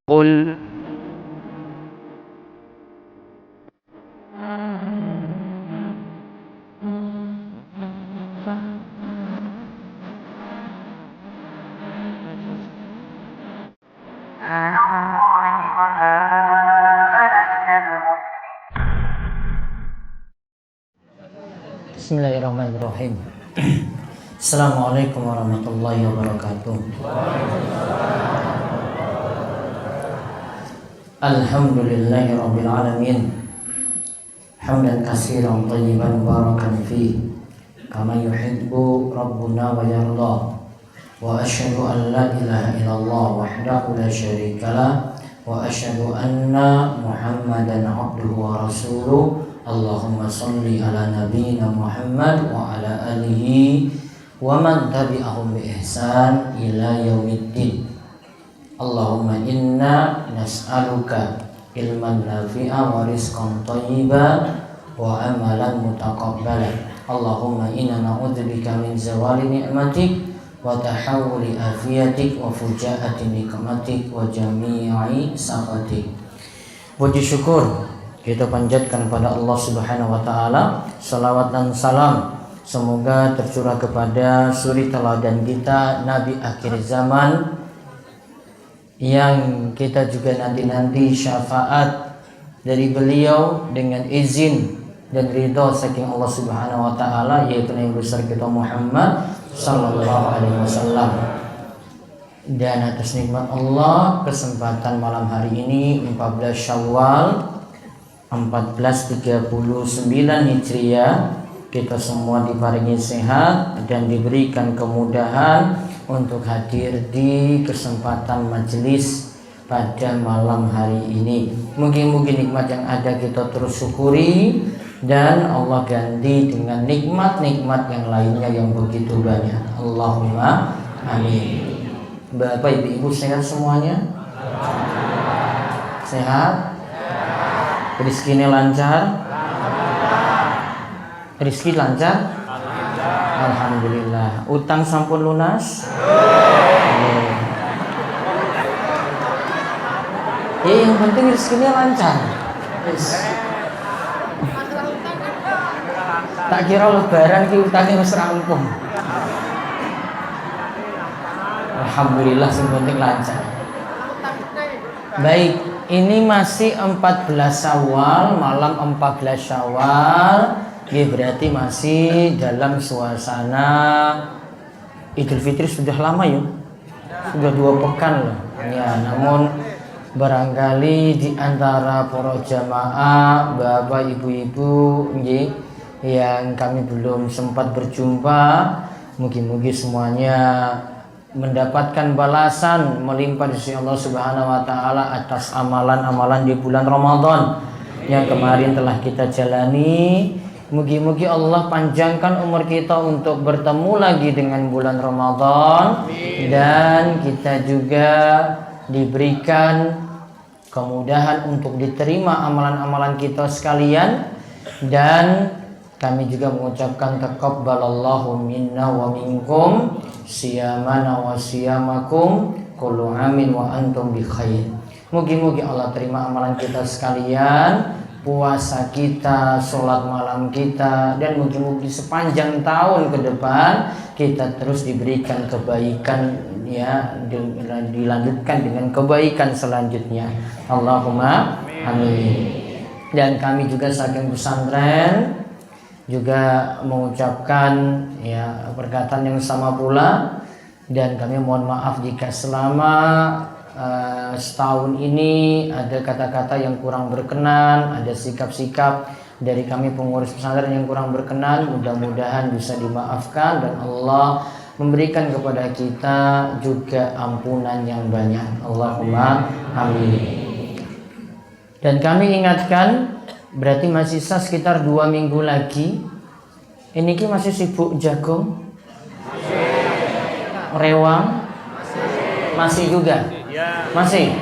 قل Bismillahirrahmanirrahim. Assalamualaikum warahmatullahi wabarakatuh. Alhamdulillahi rabbil alamin. Hamdan katsiran thayyiban mubarakan fihi kama yuhibbu rabbuna wa yarda. Wa asyhadu an la ilaha illallah wahdahu la syarikalah wa asyhadu anna Muhammadan abduhu wa rasuluh. Allahumma salli ala nabiyyina Muhammad wa ala alihi wa man tabi'ahum bi ihsan ila yaumiddin. Allahumma inna nas'aluka ilman nafi'a wa rizqan thayyiban wa amalan mutaqabbalan. Allahumma inna na'udzubika min zawali ni'matik wa tahawuli afiyatik wa fujaati nikmatik wa jami'i sakhatik. Puji syukur kita panjatkan pada Allah Subhanahu wa taala, salawat dan salam semoga tercurah kepada suri teladan kita, Nabi akhir zaman, yang kita juga nanti syafaat dari beliau dengan izin dan ridho saking Allah Subhanahu wa taala, yaitu Nabi besar kita Muhammad sallallahu alaihi wasallam. Dan atas nikmat Allah, kesempatan malam hari ini 14 Syawal 1439 Hijriah, kita semua diparingi sehat dan diberikan kemudahan untuk hadir di kesempatan majelis pada malam hari ini. Mungkin nikmat yang ada kita terus syukuri dan Allah ganti dengan nikmat-nikmat yang lainnya yang begitu banyak. Allahumma amin. Bapak Ibu sehat semuanya? Sehat? Rizkinya lancar? Rizki lancar? Alhamdulillah. Utang sampun lunas? Yang penting rizkinya lancar. Yes. Tak kira lebaran ki utangnya wis rampung. Alhamdulillah, yang penting lancar. Baik, ini masih 14 Syawal, malam 14 Syawal. Ya, berarti masih dalam suasana Idul Fitri. Sudah lama ya, sudah 2 pekan loh ya. Namun barangkali di antara para jamaah, bapak ibu-ibu yang kami belum sempat berjumpa, mungkin semuanya mendapatkan balasan melimpah dari Allah Subhanahu wa taala atas amalan-amalan di bulan Ramadan yang kemarin telah kita jalani. Mugi-mugi Allah panjangkan umur kita untuk bertemu lagi dengan bulan Ramadan. Dan kita juga diberikan kemudahan untuk diterima amalan-amalan kita sekalian. Dan kami juga mengucapkan taqabbalallahu minna wa minkum siyamana wa siyamakum kullu amin wa antum bi khair. Mugi-mugi Allah terima amalan kita sekalian, puasa kita, sholat malam kita, dan mugi-mugi sepanjang tahun ke depan kita terus diberikan kebaikan ya, dilanjutkan dengan kebaikan selanjutnya. Allahumma amin. Dan kami juga saking pesantren juga mengucapkan ya perkataan yang sama pula, dan kami mohon maaf jika selama setahun ini ada kata-kata yang kurang berkenan, ada sikap-sikap dari kami pengurus pesantren yang kurang berkenan. Mudah-mudahan bisa dimaafkan dan Allah memberikan kepada kita juga ampunan yang banyak. Allahumma amin. Dan kami ingatkan, berarti masih sisa sekitar 2 minggu lagi. Ini ki masih sibuk jagung? Rewang? Masih juga? Masih?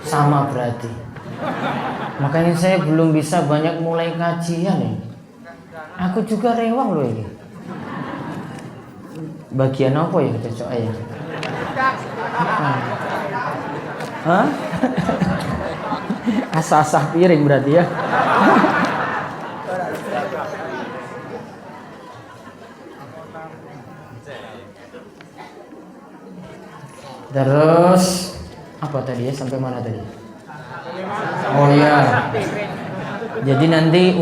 Sama berarti. Makanya saya belum bisa banyak mulai kajian nih. Aku juga rewang loh ini. Bagian apa ya cocok ya? Hah? Asah-asah piring berarti ya. Terus apa tadi ya, sampai mana tadi? Oh ya. Jadi nanti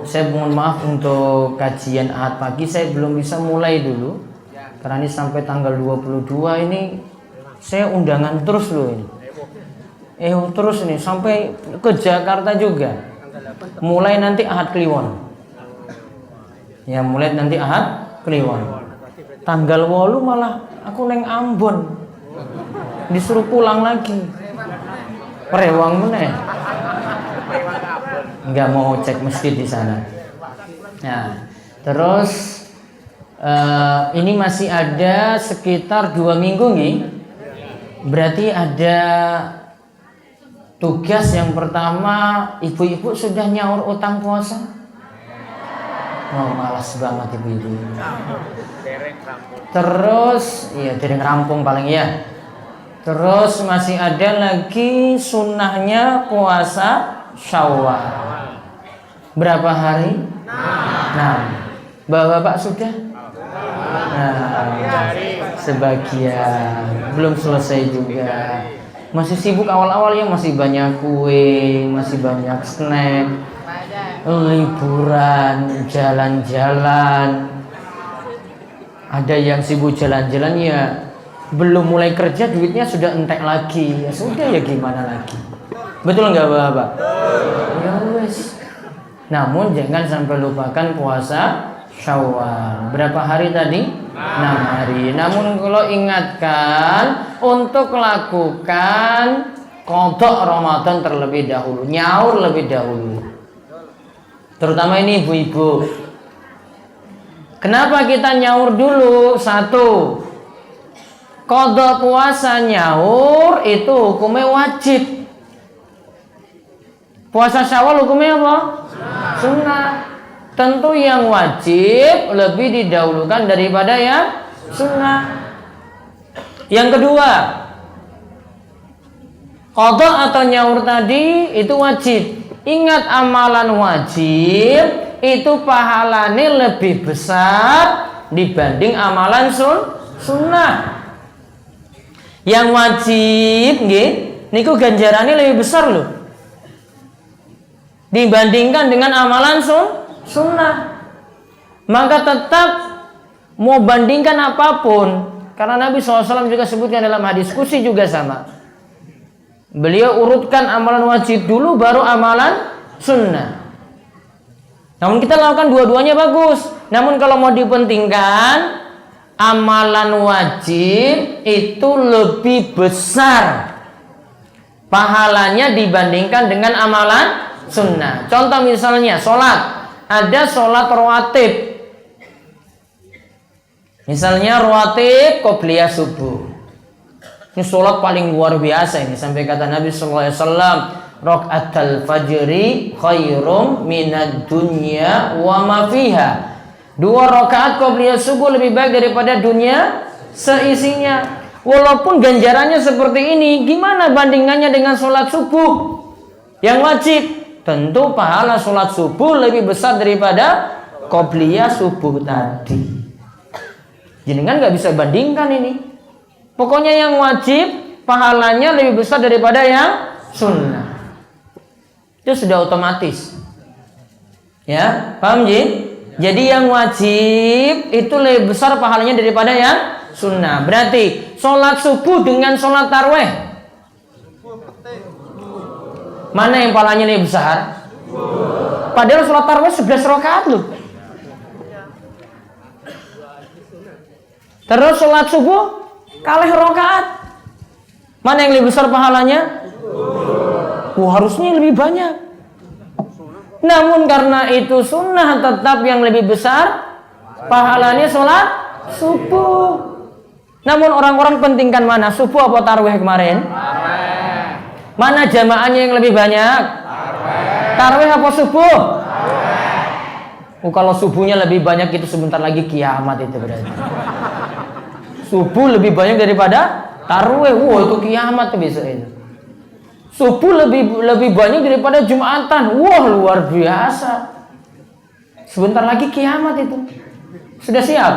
saya mohon maaf untuk kajian Ahad pagi saya belum bisa mulai dulu. Karena ini sampai tanggal 22 ini saya undangan terus loh ini. Terus nih sampai ke Jakarta juga. Mulai nanti Ahad Kliwon. Ya, mulai nanti Ahad Kliwon. Tanggal 8 malah aku neng Ambon. Disuruh pulang lagi. Perewang meneh. Nggak mau cek masjid di sana. Nah, terus ini masih ada sekitar 2 minggu nih. Berarti ada tugas yang pertama, ibu-ibu sudah nyaur utang puasa? Oh, malas banget ibu-ibu. Terus, iya dereng rampung paling ya. Terus masih ada lagi sunnahnya puasa Syawal. Berapa hari? 6. Bapak-bapak sudah? Nah, sebagian belum selesai juga. Masih sibuk awal-awal ya, masih banyak kue, masih banyak snack, liburan, jalan-jalan. Ada yang sibuk jalan-jalan ya, belum mulai kerja duitnya sudah entek lagi. Ya sudah ya, gimana lagi? Betul nggak Bapak? Ya wes. Namun jangan sampai lupakan puasa Syawal. Berapa hari tadi? 6 hari. Namun kalau ingatkan untuk lakukan qadha Ramadan terlebih dahulu, nyaur lebih dahulu. Terutama ini ibu-ibu. Kenapa kita nyaur dulu? 1. Qadha puasa nyaur itu hukumnya wajib. Puasa Syawal hukumnya apa? Sunnah. Tentu yang wajib lebih didahulukan daripada yang sunnah. Yang kedua, qadha atau nyaur tadi itu wajib. Ingat, amalan wajib itu pahalanya lebih besar dibanding amalan sunnah. Yang wajib nggih niku ganjarannya lebih besar loh dibandingkan dengan amalan sunnah. Maka tetap mau bandingkan apapun, karena Nabi SAW juga sebutkan dalam hadis qudsi juga sama. Beliau urutkan amalan wajib dulu baru amalan sunnah. Namun kita lakukan dua-duanya bagus. Namun kalau mau dipentingkan, amalan wajib itu lebih besar pahalanya dibandingkan dengan amalan sunnah. Contoh misalnya sholat. Ada sholat rawatib. Misalnya rawatib qobliyah subuh. Ini sholat paling luar biasa ini. Sampai kata Nabi SAW, rakaatul fajri khairum minad dunya wa ma fiha. 2 rakaat qobliyah subuh lebih baik daripada dunia seisinya. Walaupun ganjarannya seperti ini, gimana bandingannya dengan sholat subuh yang wajib? Tentu pahala sholat subuh lebih besar daripada qobliyah subuh tadi. Jenengan nggak bisa bandingkan ini. Pokoknya yang wajib pahalanya lebih besar daripada yang sunnah. Itu sudah otomatis. Ya, paham Jin? Jadi yang wajib itu lebih besar pahalanya daripada yang sunnah. Berarti sholat subuh dengan sholat tarawih, mana yang pahalanya lebih besar? Padahal sholat tarawih 11 rakaat loh. Terus sholat subuh kalah rakaat, mana yang lebih besar pahalanya? Harusnya lebih banyak. Namun karena itu sunnah, tetap yang lebih besar pahalanya sholat subuh. Namun orang-orang pentingkan mana? Subuh apa tarawih kemarin? Mana jamaahnya yang lebih banyak? Tarawih apa subuh? Kalau subuhnya lebih banyak itu sebentar lagi kiamat itu berarti. Subuh lebih banyak daripada tarawih. Itu kiamat tuh besok itu. Subuh lebih banyak daripada Jumatan. Wah, luar biasa. Sebentar lagi kiamat itu. Sudah siap?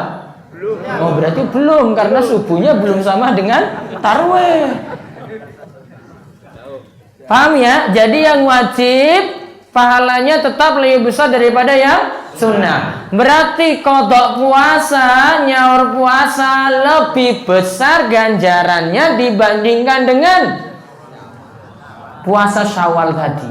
Belum. Oh, berarti belum karena subuhnya belum sama dengan tarawih. Paham ya? Jadi yang wajib pahalanya tetap lebih besar daripada yang sunnah. Berarti qada puasa, nyaur puasa lebih besar ganjarannya dibandingkan dengan puasa Syawal tadi.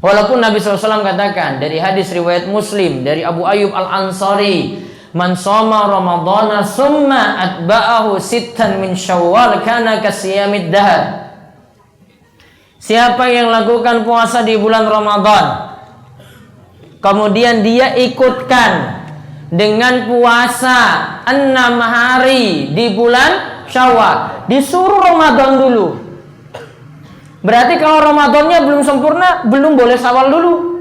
Walaupun Nabi SAW katakan dari hadis riwayat Muslim dari Abu Ayyub Al-Ansari, man shoma ramadhana summa atba'ahu sittan min Syawal kana kasiyamid dahr. Siapa yang lakukan puasa di bulan Ramadan, kemudian dia ikutkan dengan puasa 6 hari di bulan Syawal, disuruh Ramadan dulu. Berarti kalau Ramadannya belum sempurna, belum boleh Syawal dulu.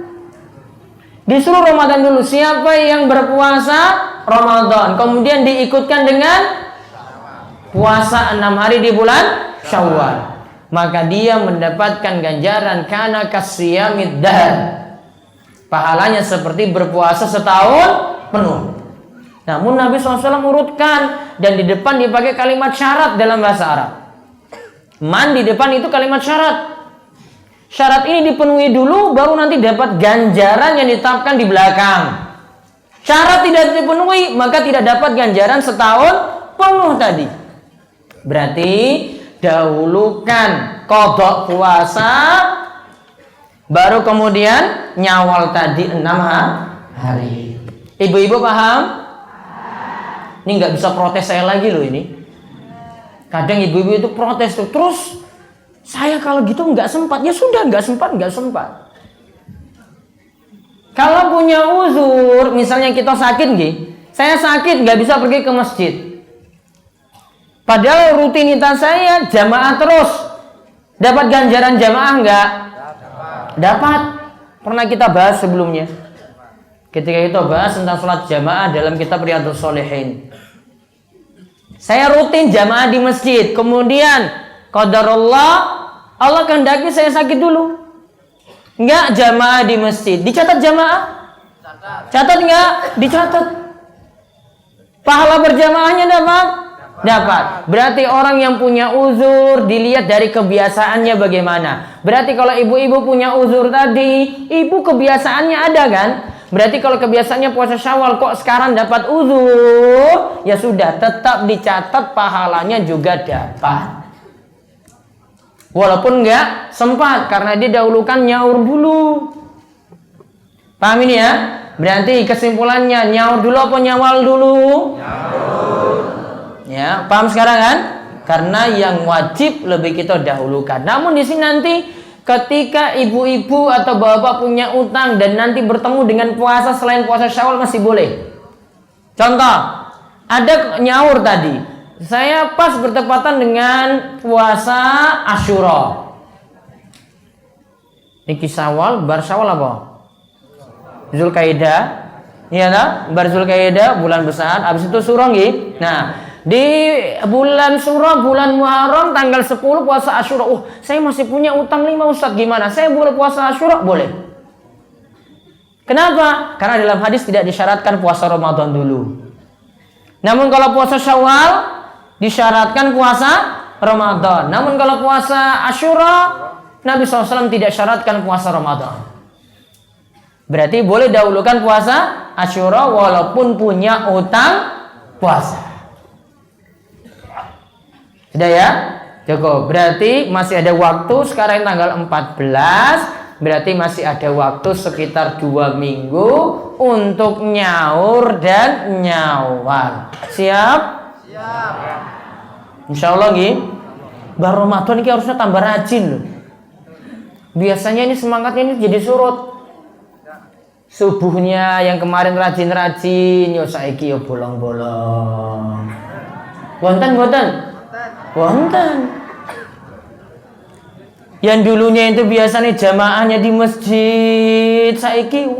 Disuruh Ramadan dulu. Siapa yang berpuasa Ramadan, kemudian diikutkan dengan puasa 6 hari di bulan Syawal, maka dia mendapatkan ganjaran kana kasiyamid dahr. Pahalanya seperti berpuasa setahun penuh. Namun Nabi SAW urutkan, dan di depan dipakai kalimat syarat dalam bahasa Arab. Man di depan itu kalimat syarat. Syarat ini dipenuhi dulu, baru nanti dapat ganjaran yang ditetapkan di belakang. Syarat tidak dipenuhi, maka tidak dapat ganjaran setahun penuh tadi. Berarti dahulukan qada puasa, baru kemudian nyawal tadi 6 hari. Ibu-ibu paham? Ini nggak bisa protes saya lagi loh ini. Kadang ibu-ibu itu protes tuh, terus saya kalau gitu nggak sempat. Ya sudah, nggak sempat. Kalau punya uzur, misalnya kita sakit saya sakit nggak bisa pergi ke masjid. Padahal rutinitas saya jamaah terus. Dapat ganjaran jamaah nggak? Dapat. Pernah kita bahas sebelumnya. Ketika kita bahas tentang sholat jamaah dalam kitab Riyadhus Shalihin. Saya rutin jamaah di masjid. Kemudian qadarullah, Allah kehendaki saya sakit dulu. Enggak jamaah di masjid. Dicatat jamaah? Catat enggak? Dicatat. Pahala berjamaahnya dapat? Dapat. Berarti orang yang punya uzur dilihat dari kebiasaannya bagaimana. Berarti kalau ibu-ibu punya uzur tadi, ibu kebiasaannya ada kan? Berarti kalau kebiasaannya puasa Syawal, kok sekarang dapat uzur, ya sudah, tetap dicatat pahalanya juga dapat. Walaupun enggak sempat, karena dia dahulukan nyaur dulu. Paham ini ya? Berarti kesimpulannya, nyaur dulu apa nyawal dulu? Nyaur. Ya, paham sekarang kan? Karena yang wajib lebih kita dahulukan. Namun di sini nanti ketika ibu-ibu atau bapak punya utang dan nanti bertemu dengan puasa selain puasa Syawal masih boleh. Contoh, ada nyaur tadi. Saya pas bertepatan dengan puasa Asyura. Niki Syawal, bar Syawal apa? Zulkaidah. Iya tak? Bar Zulkaidah bulan besar, habis itu Syura nggih. Nah, di bulan Syura, bulan Muharram tanggal 10 puasa Asyura. Saya masih punya utang 5 Ustaz, gimana? Saya boleh puasa Asyura? Boleh. Kenapa? Karena dalam hadis tidak disyaratkan puasa Ramadan dulu. Namun kalau puasa Syawal disyaratkan puasa Ramadan. Namun kalau puasa Asyura, Nabi SAW tidak syaratkan puasa Ramadan. Berarti boleh dahulukan puasa Asyura walaupun punya utang puasa. Sudah ya? Cukup. Berarti masih ada waktu. Sekarang tanggal 14. Berarti masih ada waktu sekitar 2 minggu untuk nyaur dan nyawal. Siap? Siap. Insya Allah nih. Baru Ramadan ini harusnya tambah rajin loh. Biasanya ini semangatnya ini jadi surut. Subuhnya yang kemarin rajin-rajin, yo saiki yo bolong-bolong. Wonten. Yang dulunya itu biasanya jamaahnya di masjid, saiki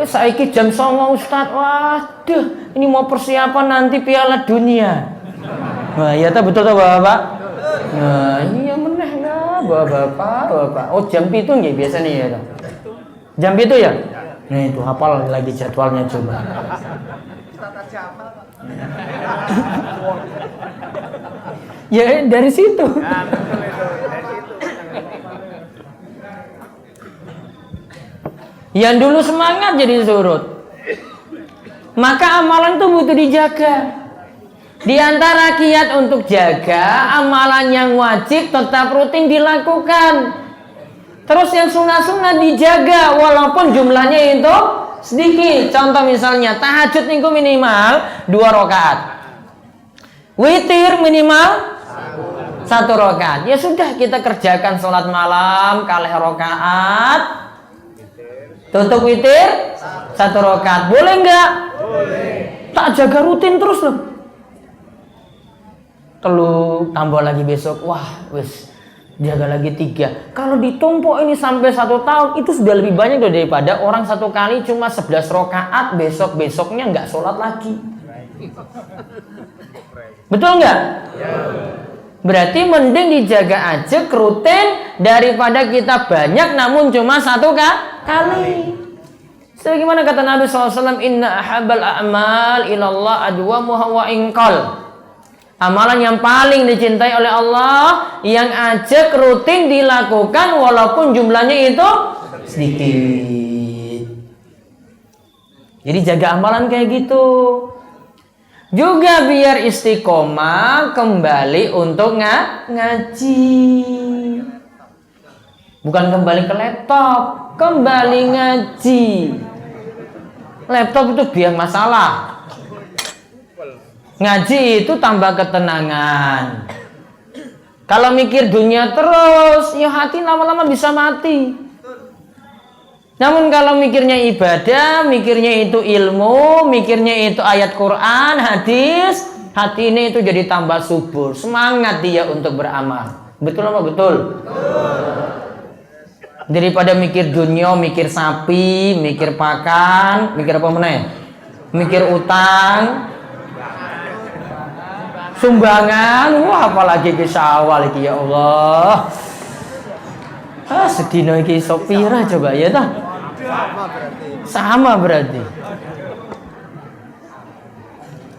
saiki jam 09.00 Ustaz. Waduh, ini mau persiapan nanti Piala Dunia. Wah, iya betul Bapak. Nah, iya meneh ya, bapak. Oh, jam 7 nggih biasanya ya. Jam 7 ya? Nah, itu hafal lagi jadwalnya coba. Ya dari situ. Yang dulu semangat jadi surut. Maka amalan itu butuh dijaga. Di antara kiat untuk jaga, amalan yang wajib tetap rutin dilakukan. Terus yang sunnah-sunnah dijaga walaupun jumlahnya itu sedikit. Contoh misalnya tahajud niku minimal 2 rakaat. Witir minimal 1 rakaat. Ya sudah, kita kerjakan sholat malam kalih rakaat. Tutup witir 1 rakaat. Boleh enggak? Boleh. Tak jaga rutin terus loh. Telu tambah lagi besok. Wah, wis jaga lagi 3. Kalau ditumpuk ini sampai 1 tahun, itu sudah lebih banyak daripada orang 1 kali cuma 11 rakaat, besoknya nggak sholat lagi. Betul nggak? Berarti mending dijaga aja rutin daripada kita banyak namun cuma 1 kali. Sebagaimana kata Nabi SAW, Inna ahabal a'mal ilallah adwamuha wa inqal. Amalan yang paling dicintai oleh Allah yang ajak rutin dilakukan walaupun jumlahnya itu sedikit. Jadi jaga amalan kayak gitu. Juga biar istiqomah kembali untuk ngaji. Bukan kembali ke laptop, kembali ngaji. Laptop itu biang masalah. Ngaji itu tambah ketenangan. Kalau mikir dunia terus, ya hati lama-lama bisa mati. Namun kalau mikirnya ibadah, mikirnya itu ilmu, mikirnya itu ayat Quran, hadis, hati ini itu jadi tambah subur, semangat dia untuk beramal. Betul apa betul? Daripada mikir dunia, mikir sapi, mikir pakan, mikir apa meneh? Mikir utang, sumbangan, wah apalagi ke syawal iki ya Allah. Sedina iki sopira coba ya toh. Sama berarti.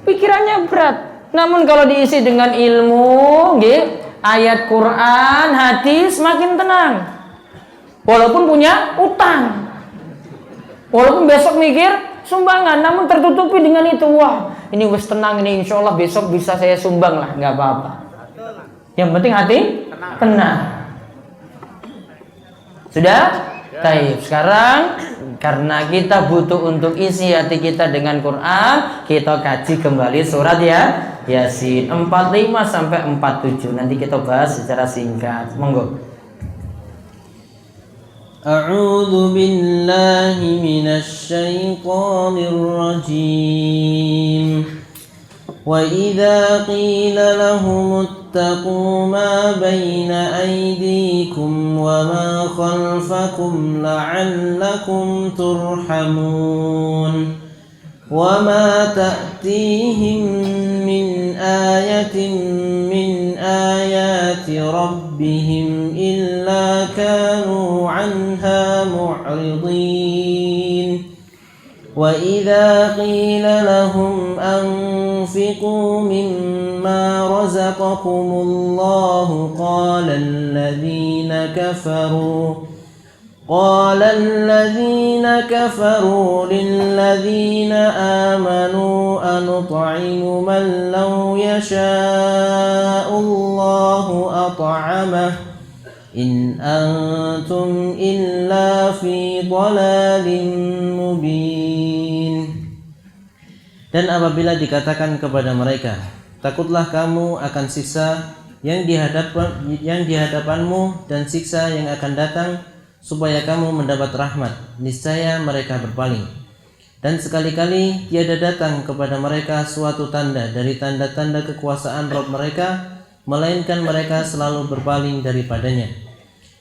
Pikirannya berat. Namun kalau diisi dengan ilmu, nggih, ayat Quran, hadis, makin tenang. Walaupun punya utang. Walaupun besok mikir sumbangan, namun tertutupi dengan itu. Wah, ini wis tenang ini, insya Allah besok bisa saya sumbang lah, nggak apa-apa. Yang penting hati tenang. Sudah? Baik. Sekarang karena kita butuh untuk isi hati kita dengan Quran, kita kaji kembali surat ya Yasin 45 sampai 47. Nanti kita bahas secara singkat. Monggo. أعوذ بالله من الشيطان الرجيم وإذا قيل لهم اتقوا ما بين أيديكم وما خلفكم لعلكم ترحمون وما تأتيهم من آية من آيات ربهم إلا كانوا عنها معرضين وإذا قيل لهم أنفقوا مما رزقكم الله قال الذين كفروا للذين آمنوا أنطعم من لو يشاء الله أطعمه إن أنتم إلا في ضلال مبين. Dan apabila dikatakan kepada mereka, takutlah kamu akan siksa yang dihadapanmu dan siksa yang akan datang, supaya kamu mendapat rahmat, niscaya mereka berpaling. Dan sekali-kali tiada datang kepada mereka suatu tanda dari tanda-tanda kekuasaan Rabb mereka, melainkan mereka selalu berpaling daripadanya.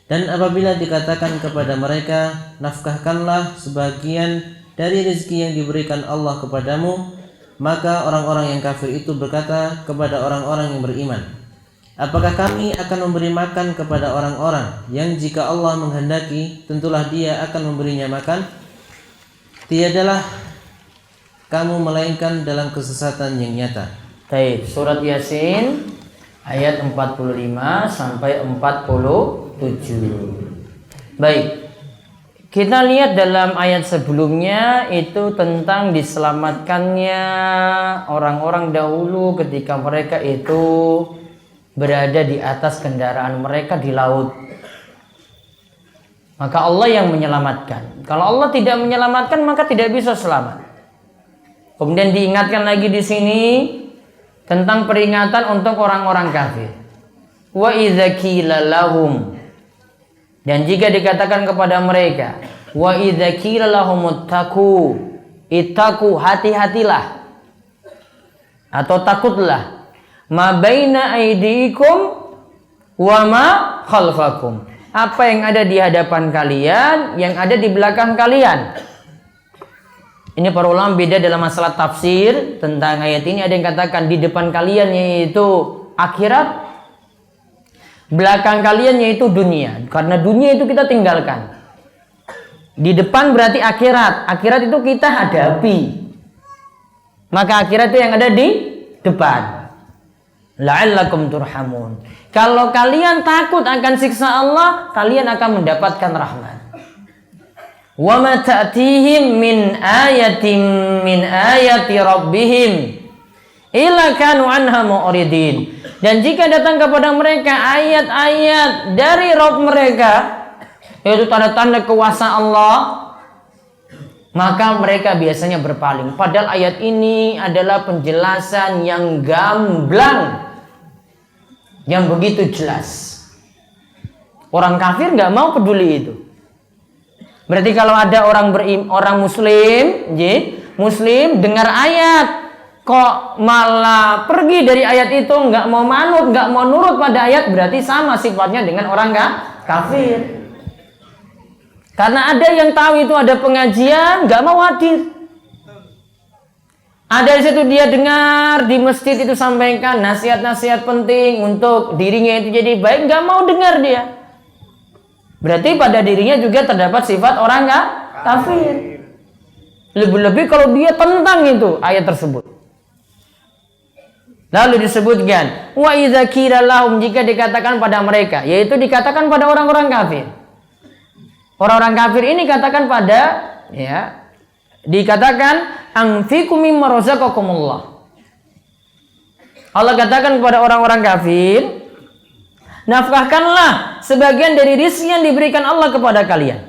Dan apabila dikatakan kepada mereka, nafkahkanlah sebagian dari rezeki yang diberikan Allah kepadamu, maka orang-orang yang kafir itu berkata kepada orang-orang yang beriman, Apakah kami akan memberi makan kepada orang-orang yang jika Allah menghendaki tentulah Dia akan memberinya makan? Tiadalah kamu melainkan dalam kesesatan yang nyata. Baik, surat Yasin ayat 45 sampai 47. Baik. Kita lihat dalam ayat sebelumnya itu tentang diselamatkannya orang-orang dahulu ketika mereka itu berada di atas kendaraan mereka di laut. Maka Allah yang menyelamatkan. Kalau Allah tidak menyelamatkan maka tidak bisa selamat. Kemudian diingatkan lagi di sini tentang peringatan untuk orang-orang kafir. Wa idza qila lahum, dan jika dikatakan kepada mereka, wa idza qila lahum ittaqu, hati-hatilah atau takutlah, ma baina aidikum wa ma khalfakum, apa yang ada di hadapan kalian, yang ada di belakang kalian. Ini para ulama beda dalam masalah tafsir tentang ayat ini. Ada yang katakan di depan kalian yaitu akhirat, belakang kalian yaitu dunia. Karena dunia itu kita tinggalkan. Di depan berarti akhirat. Akhirat itu kita hadapi. Maka akhirat itu yang ada di depan. La'allakum turhamun. Kalau kalian takut akan siksa Allah, kalian akan mendapatkan rahmat. Wa ma ta'tihim min ayatin min ayati rabbihim illa kanu anha mu'ridin. Dan jika datang kepada mereka ayat-ayat dari Rabb mereka, yaitu tanda-tanda kuasa Allah, maka mereka biasanya berpaling. Padahal ayat ini adalah penjelasan yang gamblang, yang begitu jelas. Orang kafir nggak mau peduli itu. Berarti kalau ada orang muslim, muslim dengar ayat, kok malah pergi dari ayat itu, nggak mau manut, nggak mau nurut pada ayat, berarti sama sifatnya dengan orang kafir. Karena ada yang tahu itu ada pengajian, nggak mau hadir. Ada di situ dia dengar di masjid itu sampaikan nasihat-nasihat penting untuk dirinya itu jadi baik, nggak mau dengar dia. Berarti pada dirinya juga terdapat sifat orang kafir. Lebih-lebih kalau dia tentang itu ayat tersebut. Lalu disebutkan wa idza qila lahum, jika dikatakan pada mereka, yaitu dikatakan pada orang-orang kafir. Orang-orang kafir ini katakan pada, ya, dikatakan anfiqu mimma razaqakumullah. Allah katakan kepada orang-orang kafir, nafkahkanlah sebagian dari rezeki yang diberikan Allah kepada kalian.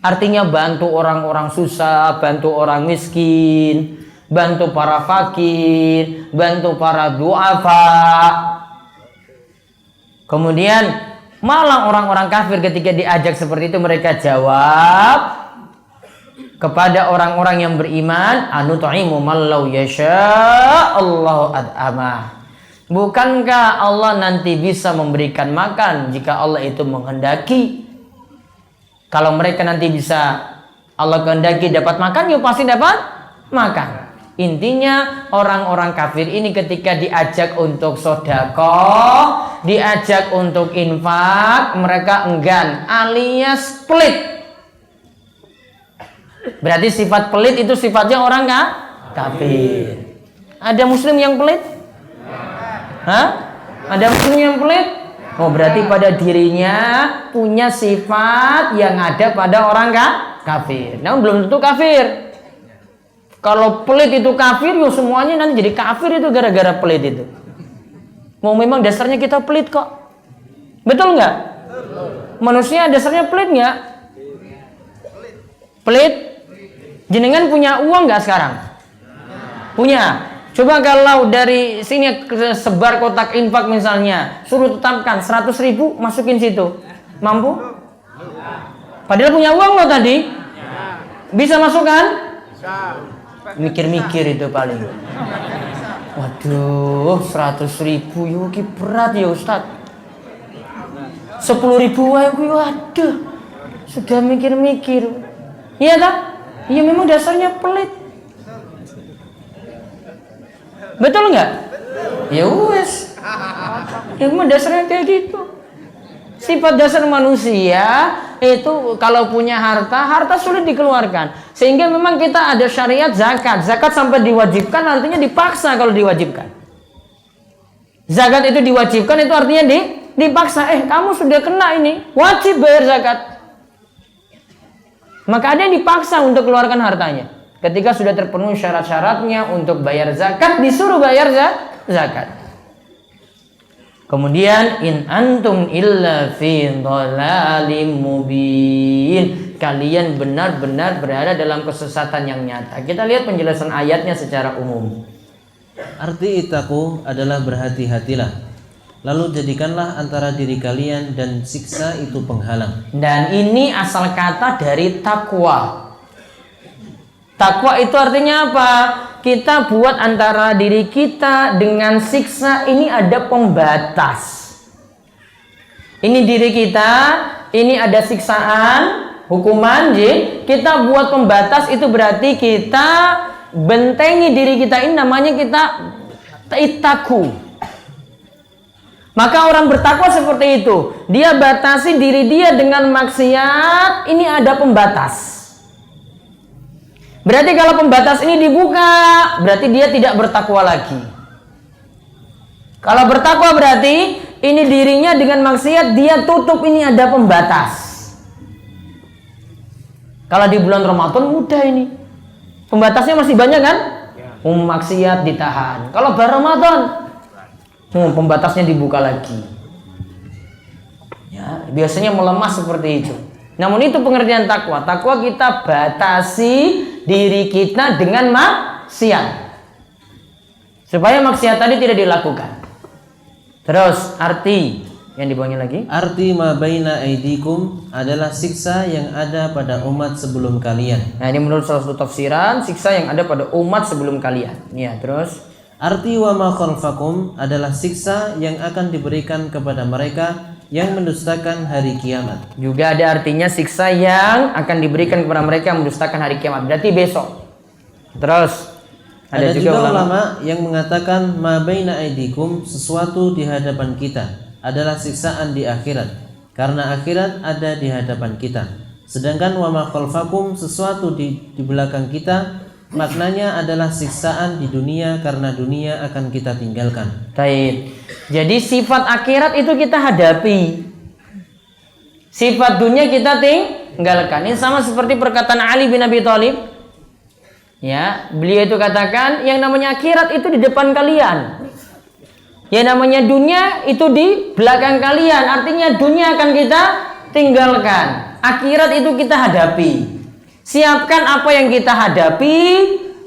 Artinya bantu orang-orang susah, bantu orang miskin, bantu para fakir, bantu para duafa. Kemudian malah orang-orang kafir ketika diajak seperti itu mereka jawab kepada orang-orang yang beriman, anutu'imu mallau yasha Allahu ad'ama. Bukankah Allah nanti bisa memberikan makan jika Allah itu menghendaki? Kalau mereka nanti bisa Allah kehendaki dapat makan, ya pasti dapat makan. Intinya orang-orang kafir ini ketika diajak untuk sedekah, diajak untuk infak, mereka enggan alias pelit. Berarti sifat pelit itu sifatnya orang kafir. Ada muslim yang pelit? Hah? Ada muslim yang pelit? Oh, berarti pada dirinya punya sifat yang ada pada orang kafir. Namun belum tentu kafir. Kalau pelit itu kafir, yo semuanya nanti jadi kafir itu gara-gara pelit itu. Mau memang dasarnya kita pelit kok. Betul nggak? Manusia dasarnya pelit nggak? Pelit. Jenengan punya uang nggak sekarang? Punya. Coba kalau dari sini sebar kotak infak misalnya, suruh tetapkan 100.000 masukin situ, mampu? Padahal punya uang loh tadi, bisa masukkan? Mikir-mikir itu paling. Waduh, 100.000 yuki berat ya Ustaz. 10.000 waduh, sudah mikir-mikir. Iya tak? Iya memang dasarnya pelit. Betul nggak? Ya wes. Ya memang dasarnya kayak gitu. Sifat dasar manusia itu kalau punya harta sulit dikeluarkan. Sehingga memang kita ada syariat zakat. Zakat sampai diwajibkan artinya dipaksa kalau diwajibkan. Zakat itu diwajibkan itu artinya dipaksa. Kamu sudah kena ini, wajib bayar zakat. Maka ada yang dipaksa untuk keluarkan hartanya. Ketika sudah terpenuhi syarat-syaratnya untuk bayar zakat, disuruh bayar zakat. Kemudian in antum illa fi dhalalim mubin. Kalian benar-benar berada dalam kesesatan yang nyata. Kita lihat penjelasan ayatnya secara umum. Arti itaku adalah berhati-hatilah. Lalu jadikanlah antara diri kalian dan siksa itu penghalang. Dan ini asal kata dari takwa. Takwa itu artinya apa? Kita buat antara diri kita dengan siksa ini ada pembatas. Ini diri kita, ini ada siksaan, hukuman, kita buat pembatas itu berarti kita bentengi diri kita, ini namanya kita itaku. Maka orang bertakwa seperti itu, dia batasi diri dia dengan maksiat, ini ada pembatas. Berarti kalau pembatas ini dibuka, berarti dia tidak bertakwa lagi. Kalau bertakwa berarti ini dirinya dengan maksiat dia tutup, ini ada pembatas. Kalau di bulan Ramadan mudah ini. Pembatasnya masih banyak kan? Maksiat ditahan. Kalau bulan Ramadan pembatasnya dibuka lagi. Ya, biasanya melemah seperti itu. Namun itu pengertian takwa. Takwa kita batasi diri kita dengan maksiat, supaya maksiat tadi tidak dilakukan. Terus arti yang dibawahnya lagi. Arti ma baina aidikum adalah siksa yang ada pada umat sebelum kalian. Nah ini menurut salah satu tafsiran, siksa yang ada pada umat sebelum kalian. Ya terus. Arti wa ma khalfakum adalah siksa yang akan diberikan kepada mereka yang mendustakan hari kiamat. Juga ada artinya siksa yang akan diberikan kepada mereka yang mendustakan hari kiamat. Berarti besok. Terus ada juga ulama yang mengatakan ma baina aidikum, sesuatu di hadapan kita adalah siksaan di akhirat, karena akhirat ada di hadapan kita. Sedangkan wa ma khalfakum, sesuatu di belakang kita, maknanya adalah siksaan di dunia karena dunia akan kita tinggalkan. Baik. Jadi sifat akhirat itu kita hadapi. Sifat dunia kita tinggalkan. Ini sama seperti perkataan Ali bin Abi Thalib. Ya, beliau itu katakan yang namanya akhirat itu di depan kalian. Yang namanya dunia itu di belakang kalian. Artinya dunia akan kita tinggalkan. Akhirat itu kita hadapi. Siapkan apa yang kita hadapi,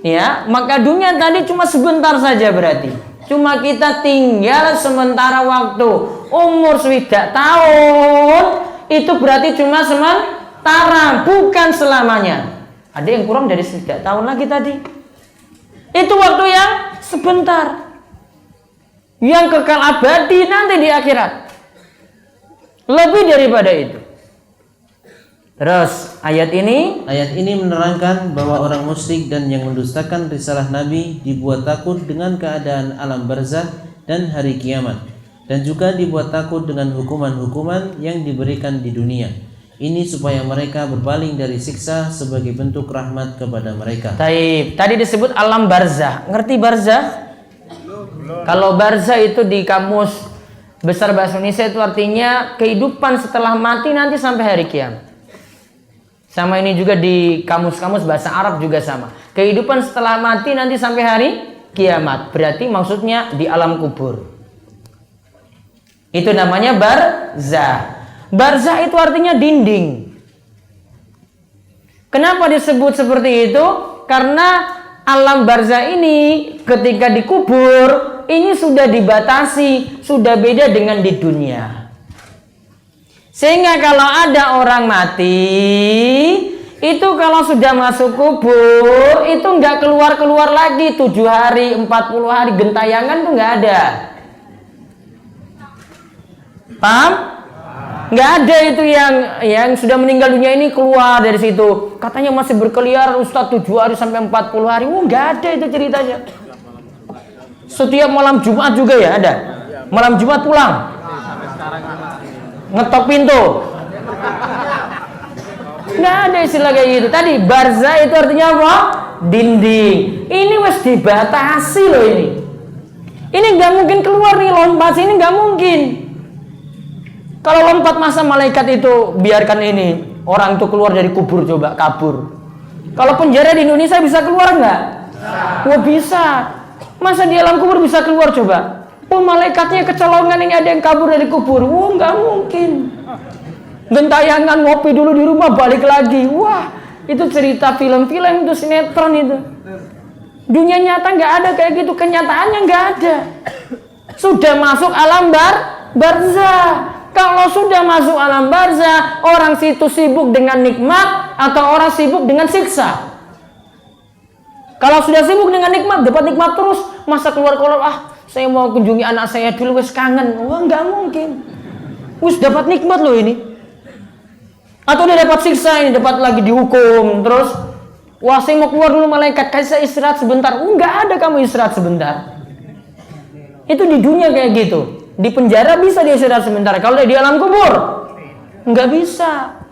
ya, maka dunia tadi cuma sebentar saja berarti. Cuma kita tinggal sementara waktu. Umur 7 tahun itu berarti cuma sementara, bukan selamanya. Ada yang kurang dari 7 tahun lagi tadi. Itu waktu yang sebentar. Yang kekal abadi nanti di akhirat. Lebih daripada itu. Terus ayat ini menerangkan bahwa orang musyrik dan yang mendustakan risalah Nabi dibuat takut dengan keadaan alam barzakh dan hari kiamat, dan juga dibuat takut dengan hukuman-hukuman yang diberikan di dunia. Ini supaya mereka berpaling dari siksa sebagai bentuk rahmat kepada mereka. Taib. Tadi disebut alam barzakh. Ngerti barzakh? Kalau barzakh itu di kamus besar bahasa Indonesia itu artinya kehidupan setelah mati nanti sampai hari kiamat. Sama ini juga di kamus-kamus bahasa Arab juga sama. Kehidupan setelah mati nanti sampai hari kiamat. Berarti maksudnya di alam kubur. Itu namanya barzakh. Barzakh itu artinya dinding. Kenapa disebut seperti itu? Karena alam barzakh ini ketika dikubur ini sudah dibatasi, sudah beda dengan di dunia. Sehingga kalau ada orang mati, itu kalau sudah masuk kubur, itu nggak keluar-keluar lagi 7 hari, 40 hari, gentayangan tuh nggak ada. Paham? Nggak ada itu yang sudah meninggal dunia ini keluar dari situ. Katanya masih berkeliaran Ustadz 7 hari sampai 40 hari. Nggak ada itu ceritanya. Setiap malam Jumat juga ya ada. Malam Jumat pulang. Ngetok pintu. Nggak ada istilah kayak gitu. Tadi barza itu artinya apa? Dinding. Ini wes dibatasi loh ini. Ini nggak mungkin keluar nih, lompat sini nggak mungkin. Kalau lompat masa malaikat itu biarkan ini orang itu keluar dari kubur, coba kabur. Kalau penjara di Indonesia bisa keluar nggak? Wah bisa. Masa di alam kubur bisa keluar coba? Oh malaikatnya kecolongan ini ada yang kabur dari kubur. Wah nggak mungkin. Gentayangan ngopi dulu di rumah balik lagi. Wah itu cerita film-film, itu sinetron itu. Dunia nyata nggak ada kayak gitu, kenyataannya nggak ada. Sudah masuk alam barzah. Kalau sudah masuk alam barzah, orang situ sibuk dengan nikmat atau orang sibuk dengan siksa. Kalau sudah sibuk dengan nikmat, dapat nikmat terus, masa keluar saya mau kunjungi anak saya dulu, wes kangen. Wah nggak mungkin. Wes dapat nikmat loh ini. Atau dia dapat siksa, ini dapat lagi dihukum, terus wah saya mau keluar dulu malaikat, kasih saya istirahat sebentar. Nggak ada kamu istirahat sebentar. Itu di dunia kayak gitu. Di penjara bisa dia istirahat sebentar. Kalau dia di alam kubur nggak bisa.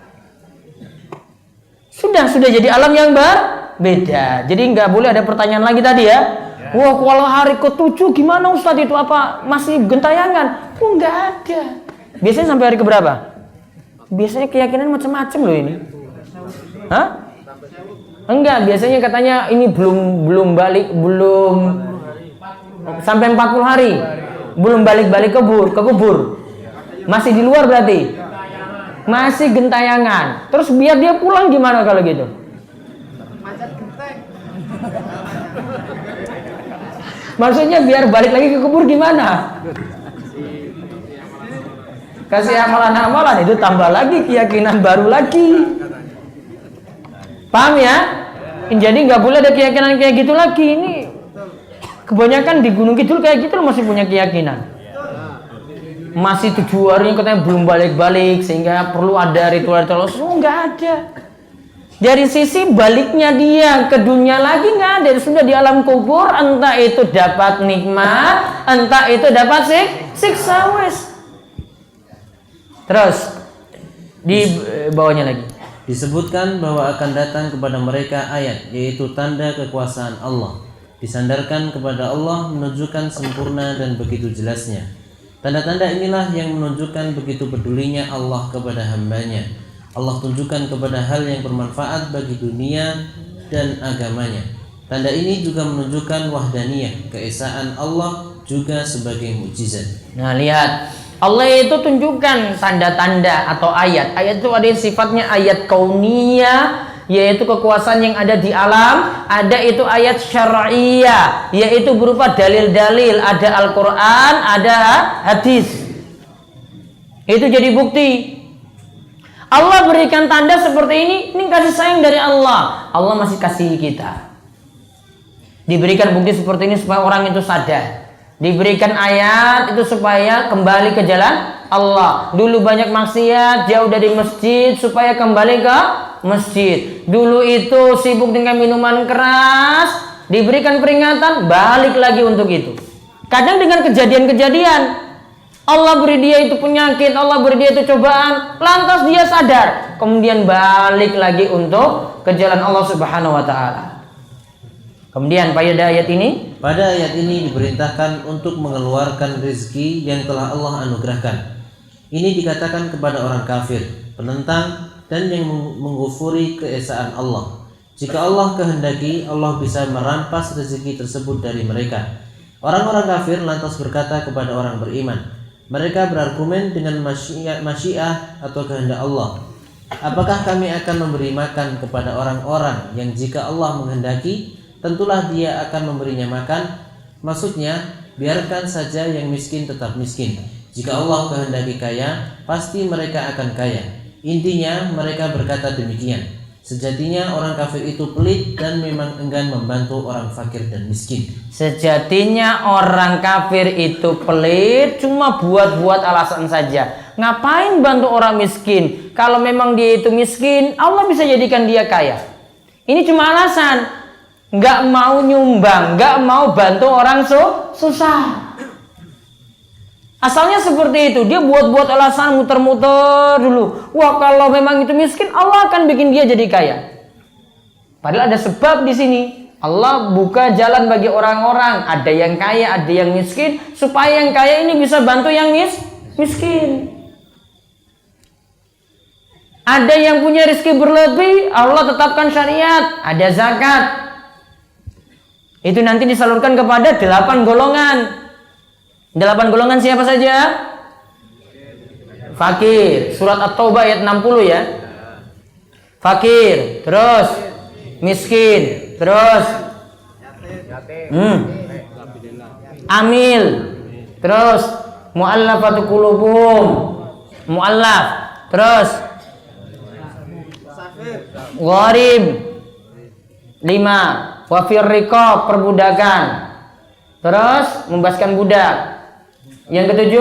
Sudah jadi alam yang berbeda. Jadi nggak boleh ada pertanyaan lagi tadi ya. Wah kalau hari ke-7 gimana Ustadz itu apa masih gentayangan? Nggak ada. Biasanya sampai hari keberapa? Biasanya keyakinan macam-macam loh ini. Hah? Enggak, biasanya katanya ini belum balik, belum sampai 40 hari. Belum balik ke kubur. Masih di luar berarti. Masih gentayangan. Terus biar dia pulang gimana kalau gitu? Maksudnya biar balik lagi ke kubur gimana? Kasih amalan-amalan itu tambah lagi keyakinan baru lagi. Paham ya? Jadi nggak boleh ada keyakinan kayak gitu lagi. Ini kebanyakan di Gunung Kidul kayak gitu masih punya keyakinan. Masih 7 hari katanya belum balik-balik sehingga perlu ada ritual-ritual. Nggak ada. Dari sisi baliknya dia ke dunia lagi nggak ada. Sudah di alam kubur, entah itu dapat nikmat, entah itu dapat siksa wes. Terus di bawahnya lagi disebutkan bahwa akan datang kepada mereka ayat, yaitu tanda kekuasaan Allah. Disandarkan kepada Allah menunjukkan sempurna dan begitu jelasnya. Tanda-tanda inilah yang menunjukkan begitu pedulinya Allah kepada hambanya. Allah tunjukkan kepada hal yang bermanfaat bagi dunia dan agamanya. Tanda ini juga menunjukkan wahdaniyah, keesaan Allah juga sebagai mukjizat. Nah lihat, Allah itu tunjukkan tanda-tanda atau ayat. Ayat itu ada sifatnya ayat kauniyah, yaitu kekuasaan yang ada di alam. Ada itu ayat syar'iyah, yaitu berupa dalil-dalil. Ada Al-Quran, ada hadis. Itu jadi bukti. Allah berikan tanda seperti ini kasih sayang dari Allah. Allah masih kasih kita. Diberikan bukti seperti ini supaya orang itu sadar. Diberikan ayat itu supaya kembali ke jalan Allah. Dulu banyak maksiat, jauh dari masjid supaya kembali ke masjid. Dulu itu sibuk dengan minuman keras, diberikan peringatan, balik lagi untuk itu. Kadang dengan kejadian-kejadian, Allah beri dia itu penyakit, Allah beri dia itu cobaan, lantas dia sadar, kemudian balik lagi untuk ke jalan Allah Subhanahu wa taala. Kemudian pada ayat ini diperintahkan untuk mengeluarkan rezeki yang telah Allah anugerahkan. Ini dikatakan kepada orang kafir, penentang dan yang mengkufuri keesaan Allah. Jika Allah kehendaki, Allah bisa merampas rezeki tersebut dari mereka. Orang-orang kafir lantas berkata kepada orang beriman. Mereka berargumen dengan masyiah atau kehendak Allah. Apakah kami akan memberi makan kepada orang-orang yang jika Allah menghendaki, tentulah dia akan memberinya makan? Maksudnya, biarkan saja yang miskin tetap miskin. Jika Allah kehendaki kaya, pasti mereka akan kaya. Intinya mereka berkata demikian. Sejatinya orang kafir itu pelit dan memang enggan membantu orang fakir dan miskin. Sejatinya orang kafir itu pelit, cuma buat-buat alasan saja. Ngapain bantu orang miskin? Kalau memang dia itu miskin, Allah bisa jadikan dia kaya. Ini cuma alasan. Nggak mau nyumbang, nggak mau bantu orang susah. Asalnya seperti itu, dia buat-buat alasan muter-muter dulu. Wah, kalau memang itu miskin, Allah akan bikin dia jadi kaya. Padahal ada sebab di sini. Allah buka jalan bagi orang-orang, ada yang kaya, ada yang miskin, supaya yang kaya ini bisa bantu yang miskin. Ada yang punya rezeki berlebih, Allah tetapkan syariat, ada zakat. Itu nanti disalurkan kepada 8 golongan. 8 golongan siapa saja? Fakir. Surat At-Taubah ayat 60 ya. Fakir, terus miskin, terus amil, terus mu'allafatu qulubuhum, mu'allaf, terus gharib, 5 wafir riqab, perbudakan, terus membebaskan budak. Yang ke-7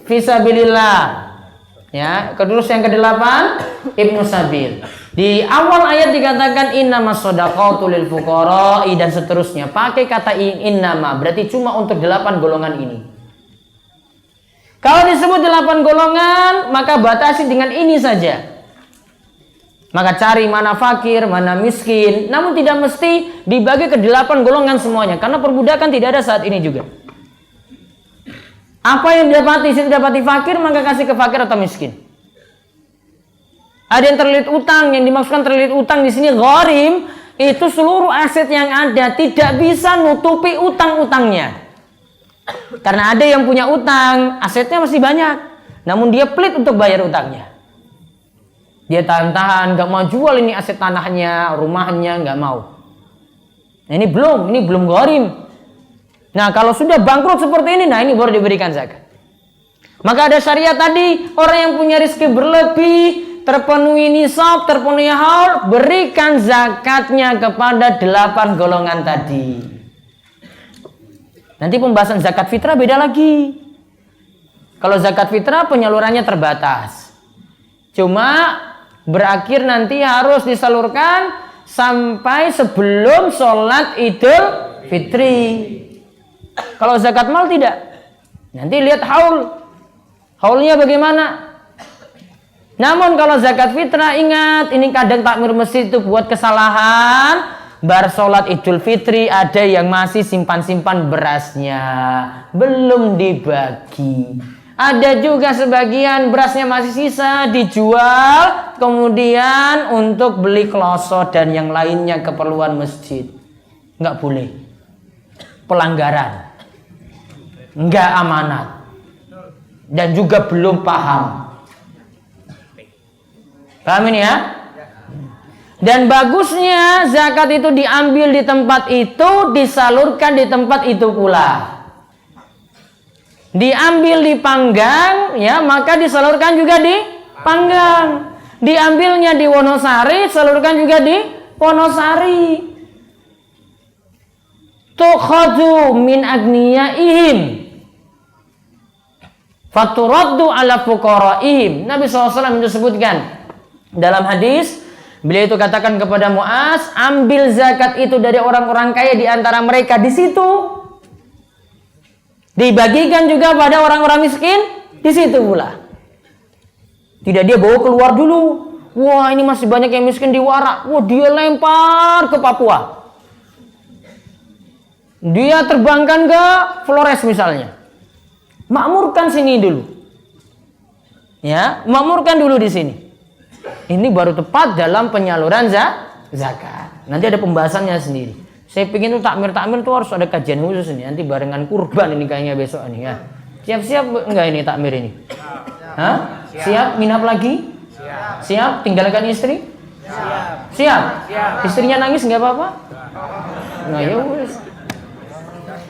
fisabilillah, ya. Terus yang ke-8 ibnu sabil. Di awal ayat dikatakan innamas shadaqatu lil fuqara'i dan seterusnya. Pakai kata innama, berarti cuma untuk 8 golongan ini. Kalau disebut 8 golongan, maka batasi dengan ini saja. Maka cari mana fakir, mana miskin. Namun tidak mesti dibagi ke 8 golongan semuanya. Karena perbudakan tidak ada saat ini juga. Apa yang didapati, situ dapati fakir, maka kasih ke fakir atau miskin. Ada yang terlilit utang, yang dimaksudkan terlilit utang di sini gharim, itu seluruh aset yang ada tidak bisa nutupi utang-utangnya. Karena ada yang punya utang, asetnya masih banyak, namun dia pelit untuk bayar utangnya. Dia tahan-tahan, gak mau jual ini aset tanahnya, rumahnya, gak mau. Nah, ini belum gharim. Nah, kalau sudah bangkrut seperti ini, nah ini baru diberikan zakat. Maka ada syariat tadi, orang yang punya rezeki berlebih, terpenuhi nisab, terpenuhi haul, berikan zakatnya kepada 8 golongan tadi. Nanti pembahasan zakat fitrah beda lagi. Kalau zakat fitrah penyalurannya terbatas. Cuma berakhir nanti harus disalurkan sampai sebelum sholat Idul Fitri. Kalau zakat mal tidak. Nanti lihat haul. Haulnya bagaimana? Namun kalau zakat fitrah, ingat, ini kadang takmir masjid itu buat kesalahan. Bar sholat Idul Fitri ada yang masih simpan-simpan berasnya, belum dibagi. Ada juga sebagian berasnya masih sisa, dijual, kemudian untuk beli kloso dan yang lainnya keperluan masjid. Nggak boleh. Pelanggaran. Nggak amanat. Dan juga belum paham. Paham ini ya? Dan bagusnya zakat itu diambil di tempat itu, disalurkan di tempat itu pula. Diambil di Panggang, ya, maka disalurkan juga di Panggang. Diambilnya di Wonosari, salurkan juga di Wonosari. Tukhadhu min agniyaihim faturaddu ala fuqaraihim. Nabi SAW disebutkan dalam hadis, beliau itu katakan kepada Muaz, ambil zakat itu dari orang-orang kaya di antara mereka di situ. Dibagikan juga pada orang-orang miskin di situ pula. Tidak dia bawa keluar dulu. Wah, ini masih banyak yang miskin di Warak. Wah, dia lempar ke Papua. Dia terbangkan ke Flores misalnya. Makmurkan sini dulu. Ya, makmurkan dulu di sini. Ini baru tepat dalam penyaluran zakat. Nanti ada pembahasannya sendiri. Saya pikir tuh takmir tuh harus ada kajian khusus nih. Nanti barengan kurban ini kayaknya besok nih ya. Siap-siap enggak ini takmir ini? Hah? Siap? Minap lagi? Siap? Tinggalkan istri? Siap. Istrinya nangis nggak apa-apa? Nah, ya wes.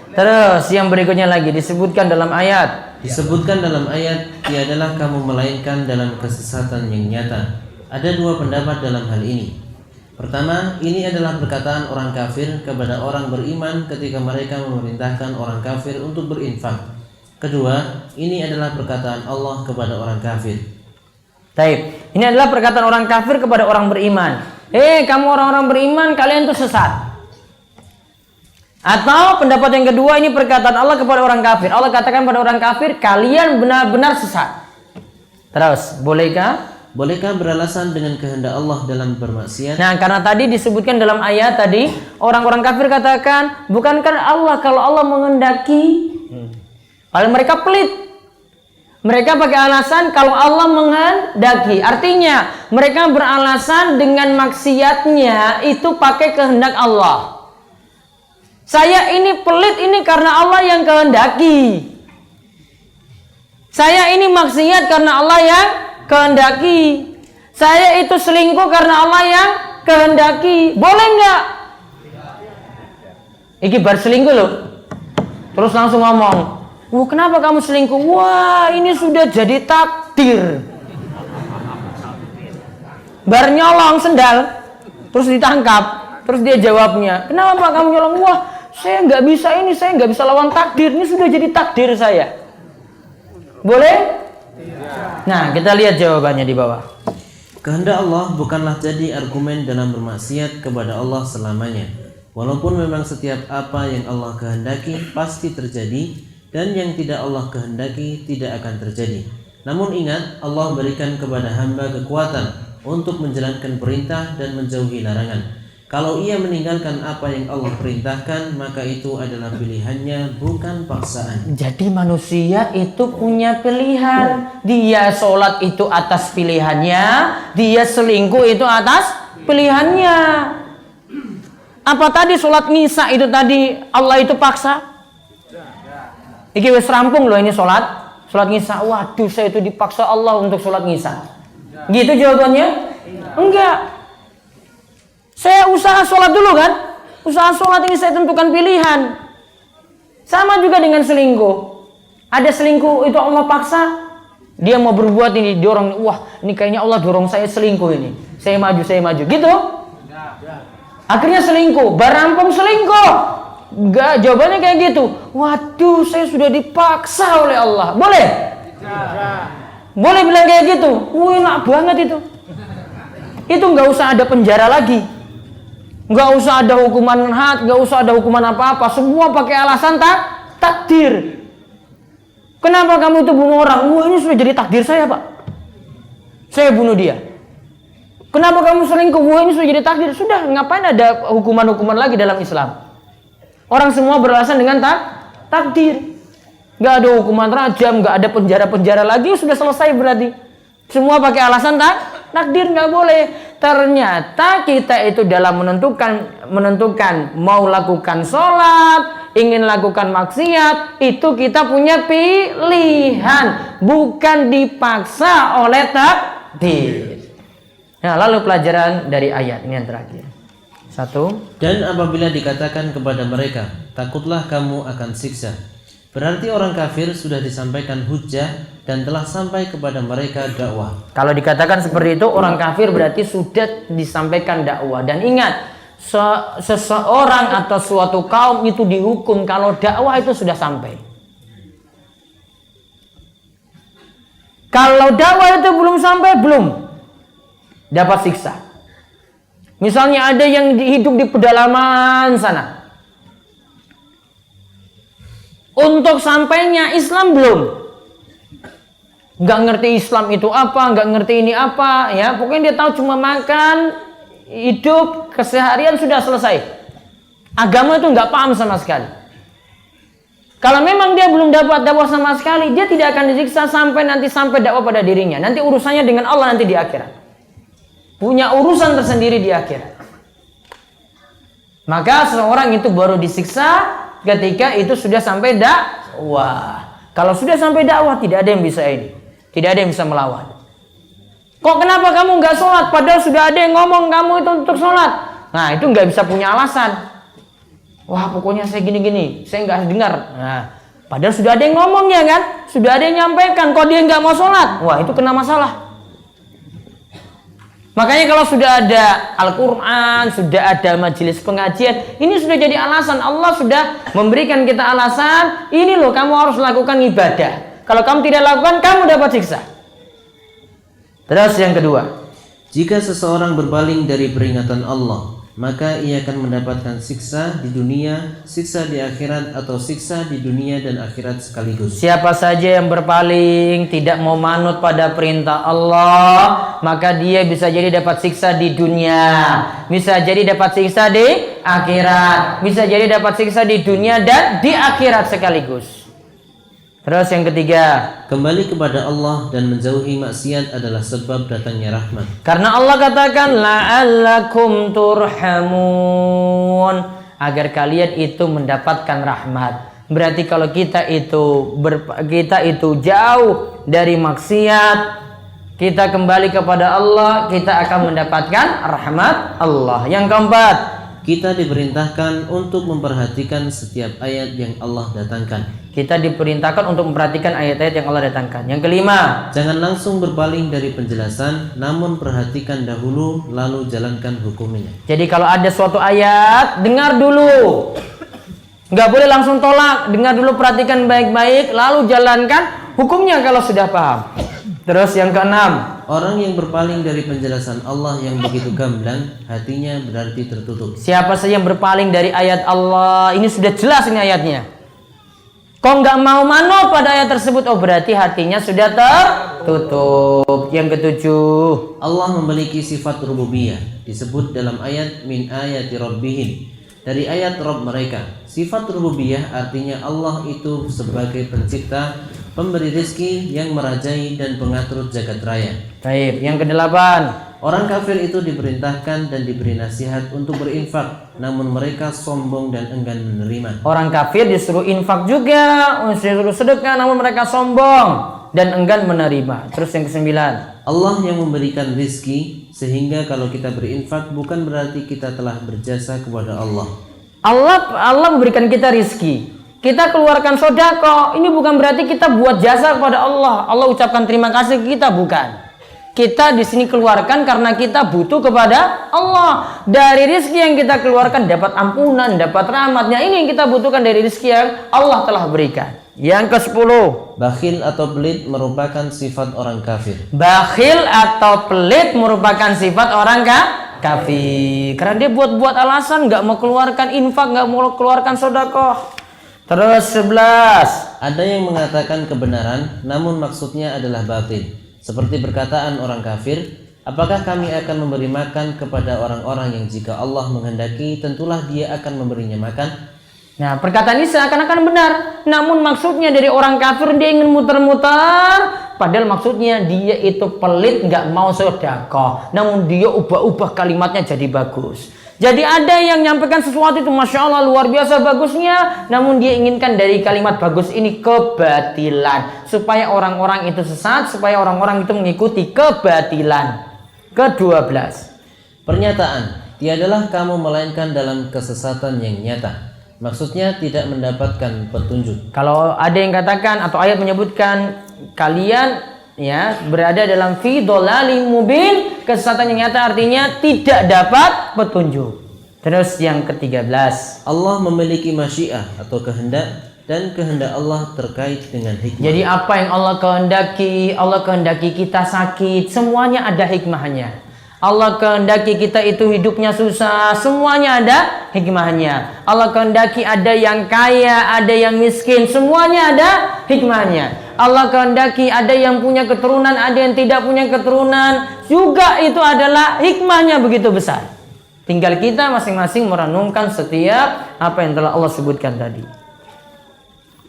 Terus yang berikutnya lagi disebutkan dalam ayat. Disebutkan dalam ayat, tiadalah kamu melainkan dalam kesesatan yang nyata. Ada 2 pendapat dalam hal ini. Pertama, ini adalah perkataan orang kafir kepada orang beriman ketika mereka memerintahkan orang kafir untuk berinfak. Kedua, ini adalah perkataan Allah kepada orang kafir. Taib. Ini adalah perkataan orang kafir kepada orang beriman. Kamu orang-orang beriman, kalian tuh sesat. Atau pendapat yang kedua, ini perkataan Allah kepada orang kafir. Allah katakan pada orang kafir, kalian benar-benar sesat. Terus, bolehkah? Bolehkah beralasan dengan kehendak Allah dalam bermaksiat? Nah, karena tadi disebutkan dalam ayat tadi, orang-orang kafir katakan, bukankah Allah kalau Allah menghendaki? Kalau mereka pelit. Mereka pakai alasan kalau Allah menghendaki. Artinya, mereka beralasan dengan maksiatnya itu pakai kehendak Allah. Saya ini pelit ini karena Allah yang kehendaki. Saya ini maksiat karena Allah yang kehendaki. Saya itu selingkuh karena Allah yang kehendaki. Boleh nggak? Iki bar selingkuh loh. Terus langsung ngomong, "Wah, kenapa kamu selingkuh?" "Wah, ini sudah jadi takdir." Bar nyolong sendal, terus ditangkap. Terus dia jawabnya, "Kenapa kamu nyolong?" "Wah, saya nggak bisa ini, saya nggak bisa lawan takdir. Ini sudah jadi takdir saya." Boleh? Nah, kita lihat jawabannya di bawah. Kehendak Allah bukanlah jadi argumen dalam bermaksiat kepada Allah selamanya. Walaupun memang setiap apa yang Allah kehendaki pasti terjadi, dan yang tidak Allah kehendaki tidak akan terjadi. Namun ingat, Allah berikan kepada hamba kekuatan untuk menjalankan perintah dan menjauhi larangan. Kalau ia meninggalkan apa yang Allah perintahkan, maka itu adalah pilihannya, bukan paksaan. Jadi manusia itu punya pilihan. Dia sholat itu atas pilihannya, dia selingkuh itu atas pilihannya. Apa tadi sholat ngisa itu tadi Allah itu paksa? Iki wis rampung loh ini sholat ngisa. Waduh, saya itu dipaksa Allah untuk sholat ngisa. Gitu jawabannya? Enggak. Saya usaha sholat dulu kan. Usaha sholat ini saya tentukan pilihan. Sama juga dengan selingkuh. Ada selingkuh itu Allah paksa. Dia mau berbuat ini, dorong. Wah, ini kayaknya Allah dorong saya selingkuh ini. Saya maju. Gitu. Akhirnya selingkuh. Barampung selingkuh. Enggak, jawabannya kayak gitu. Waduh, saya sudah dipaksa oleh Allah. Boleh? Boleh bilang kayak gitu. Wih, enak banget itu. Itu nggak usah ada penjara lagi. Nggak usah ada hukuman had, nggak usah ada hukuman apa-apa. Semua pakai alasan takdir. Kenapa kamu itu bunuh orang? Wah, ini sudah jadi takdir saya, Pak. Saya bunuh dia. Kenapa kamu selingkuh? Wah, ini sudah jadi takdir. Sudah, ngapain ada hukuman-hukuman lagi dalam Islam? Orang semua beralasan dengan takdir. Nggak ada hukuman rajam, nggak ada penjara-penjara lagi. Sudah selesai berarti. Semua pakai alasan takdir, nggak boleh. Ternyata kita itu dalam menentukan mau lakukan sholat, ingin lakukan maksiat, itu kita punya pilihan, bukan dipaksa oleh takdir. Nah, lalu pelajaran dari ayat ini yang terakhir. 1. Dan apabila dikatakan kepada mereka, takutlah kamu akan siksa, berarti orang kafir sudah disampaikan hujjah dan telah sampai kepada mereka dakwah. Kalau dikatakan seperti itu, orang kafir berarti sudah disampaikan dakwah. Dan ingat, seseorang atau suatu kaum itu dihukum kalau dakwah itu sudah sampai. Kalau dakwah itu belum sampai, belum dapat siksa. Misalnya ada yang hidup di pedalaman sana, untuk sampainya Islam belum, nggak ngerti Islam itu apa, nggak ngerti ini apa, ya pokoknya dia tahu cuma makan, hidup, keseharian sudah selesai. Agama itu nggak paham sama sekali. Kalau memang dia belum dapat dakwah sama sekali, dia tidak akan disiksa sampai dakwah pada dirinya. Nanti urusannya dengan Allah nanti di akhirat. Punya urusan tersendiri di akhirat. Maka seseorang itu baru disiksa ketika itu sudah sampai dakwah. Kalau sudah sampai dakwah, tidak ada yang bisa ini. Tidak ada yang bisa melawan. Kok kenapa kamu nggak sholat? Padahal sudah ada yang ngomong kamu itu untuk sholat. Nah, itu nggak bisa punya alasan. Wah, pokoknya saya gini-gini, saya nggak dengar. Nah, padahal sudah ada yang ngomongnya kan? Sudah ada yang nyampaikan. Kok dia nggak mau sholat? Wah, itu kena masalah. Makanya kalau sudah ada Al-Quran, sudah ada majelis pengajian, ini sudah jadi alasan. Allah sudah memberikan kita alasan, ini loh kamu harus lakukan ibadah. Kalau kamu tidak lakukan, kamu dapat siksa. Terus yang kedua, jika seseorang berpaling dari peringatan Allah, maka ia akan mendapatkan siksa di dunia, siksa di akhirat, atau siksa di dunia dan akhirat sekaligus. Siapa saja yang berpaling, tidak mau manut pada perintah Allah, maka dia bisa jadi dapat siksa di dunia, bisa jadi dapat siksa di akhirat, bisa jadi dapat siksa di dunia dan di akhirat sekaligus. Terus yang ketiga, kembali kepada Allah dan menjauhi maksiat adalah sebab datangnya rahmat. Karena Allah katakan la'allakum turhamun, agar kalian itu mendapatkan rahmat. Berarti kalau kita itu jauh dari maksiat, kita kembali kepada Allah, kita akan mendapatkan rahmat Allah. Yang keempat, kita diperintahkan untuk memperhatikan setiap ayat yang Allah datangkan. kita diperintahkan untuk memperhatikan ayat-ayat yang Allah datangkan. Yang kelima, jangan langsung berpaling dari penjelasan, namun perhatikan dahulu lalu jalankan hukumnya. Jadi kalau ada suatu ayat, dengar dulu. Nggak boleh langsung tolak, dengar dulu, perhatikan baik-baik, lalu jalankan hukumnya kalau sudah paham. Terus yang keenam, orang yang berpaling dari penjelasan Allah yang begitu gamblang, hatinya berarti tertutup. siapa saja yang berpaling dari ayat Allah, ini sudah jelas ini ayatnya. Kok nggak mau manut pada ayat tersebut, oh berarti hatinya sudah tertutup. Yang ketujuh, Allah memiliki sifat rububiyah, disebut dalam ayat min ayati rabbihim, dari ayat Rabb mereka. Sifat rububiyah artinya Allah itu sebagai pencipta, pemberi rizki, yang merajai dan pengatur jagat raya. baik. Yang kedelapan, orang kafir itu diperintahkan dan diberi nasihat untuk berinfak, namun mereka sombong dan enggan menerima. orang kafir disuruh infak juga, disuruh sedekah, namun mereka sombong dan enggan menerima. Terus yang kesembilan, Allah yang memberikan rizki, sehingga kalau kita berinfak bukan berarti kita telah berjasa kepada Allah. Allah memberikan kita rizki, kita keluarkan sodako, ini bukan berarti kita buat jasa kepada Allah. Allah ucapkan terima kasih ke kita, bukan. Kita di sini keluarkan karena kita butuh kepada Allah. Dari rizki yang kita keluarkan dapat ampunan, dapat rahmatnya. Ini yang kita butuhkan dari rizki yang Allah telah berikan. Yang ke-10, Bakhil atau pelit merupakan sifat orang kafir. bakhil atau pelit merupakan sifat orang kafir. Karena dia buat-buat alasan, nggak mau keluarkan infak, nggak mau keluarkan sodakoh. Terus 11, Ada yang mengatakan kebenaran, namun maksudnya adalah batil. Seperti perkataan orang kafir, apakah kami akan memberi makan kepada orang-orang yang jika Allah menghendaki tentulah dia akan memberinya makan? Nah, perkataan ini seakan-akan benar, namun maksudnya dari orang kafir dia ingin muter-muter, padahal maksudnya dia itu pelit, nggak mau sedekah, namun dia ubah-ubah kalimatnya jadi bagus. Jadi ada yang nyampaikan sesuatu itu Masya Allah luar biasa bagusnya, namun dia inginkan dari kalimat bagus ini kebatilan, supaya orang-orang itu sesat, supaya orang-orang itu mengikuti kebatilan. Ke-12, Pernyataan, tiadalah kamu melainkan dalam kesesatan yang nyata. Maksudnya tidak mendapatkan petunjuk. kalau ada yang katakan atau ayat menyebutkan kalian ya berada dalam fi dhalalim mubin, kesesatan yang nyata artinya tidak dapat petunjuk. Terus yang ke-13, Allah memiliki masyiah atau kehendak, dan kehendak Allah terkait dengan hikmah. jadi apa yang Allah kehendaki kita sakit, semuanya ada hikmahnya. Allah kehendaki kita itu hidupnya susah, semuanya ada hikmahnya. Allah kehendaki ada yang kaya, ada yang miskin, semuanya ada hikmahnya. Allah kehendaki ada yang punya keturunan, ada yang tidak punya keturunan, juga itu adalah hikmahnya begitu besar. Tinggal kita masing-masing merenungkan setiap apa yang telah Allah sebutkan tadi.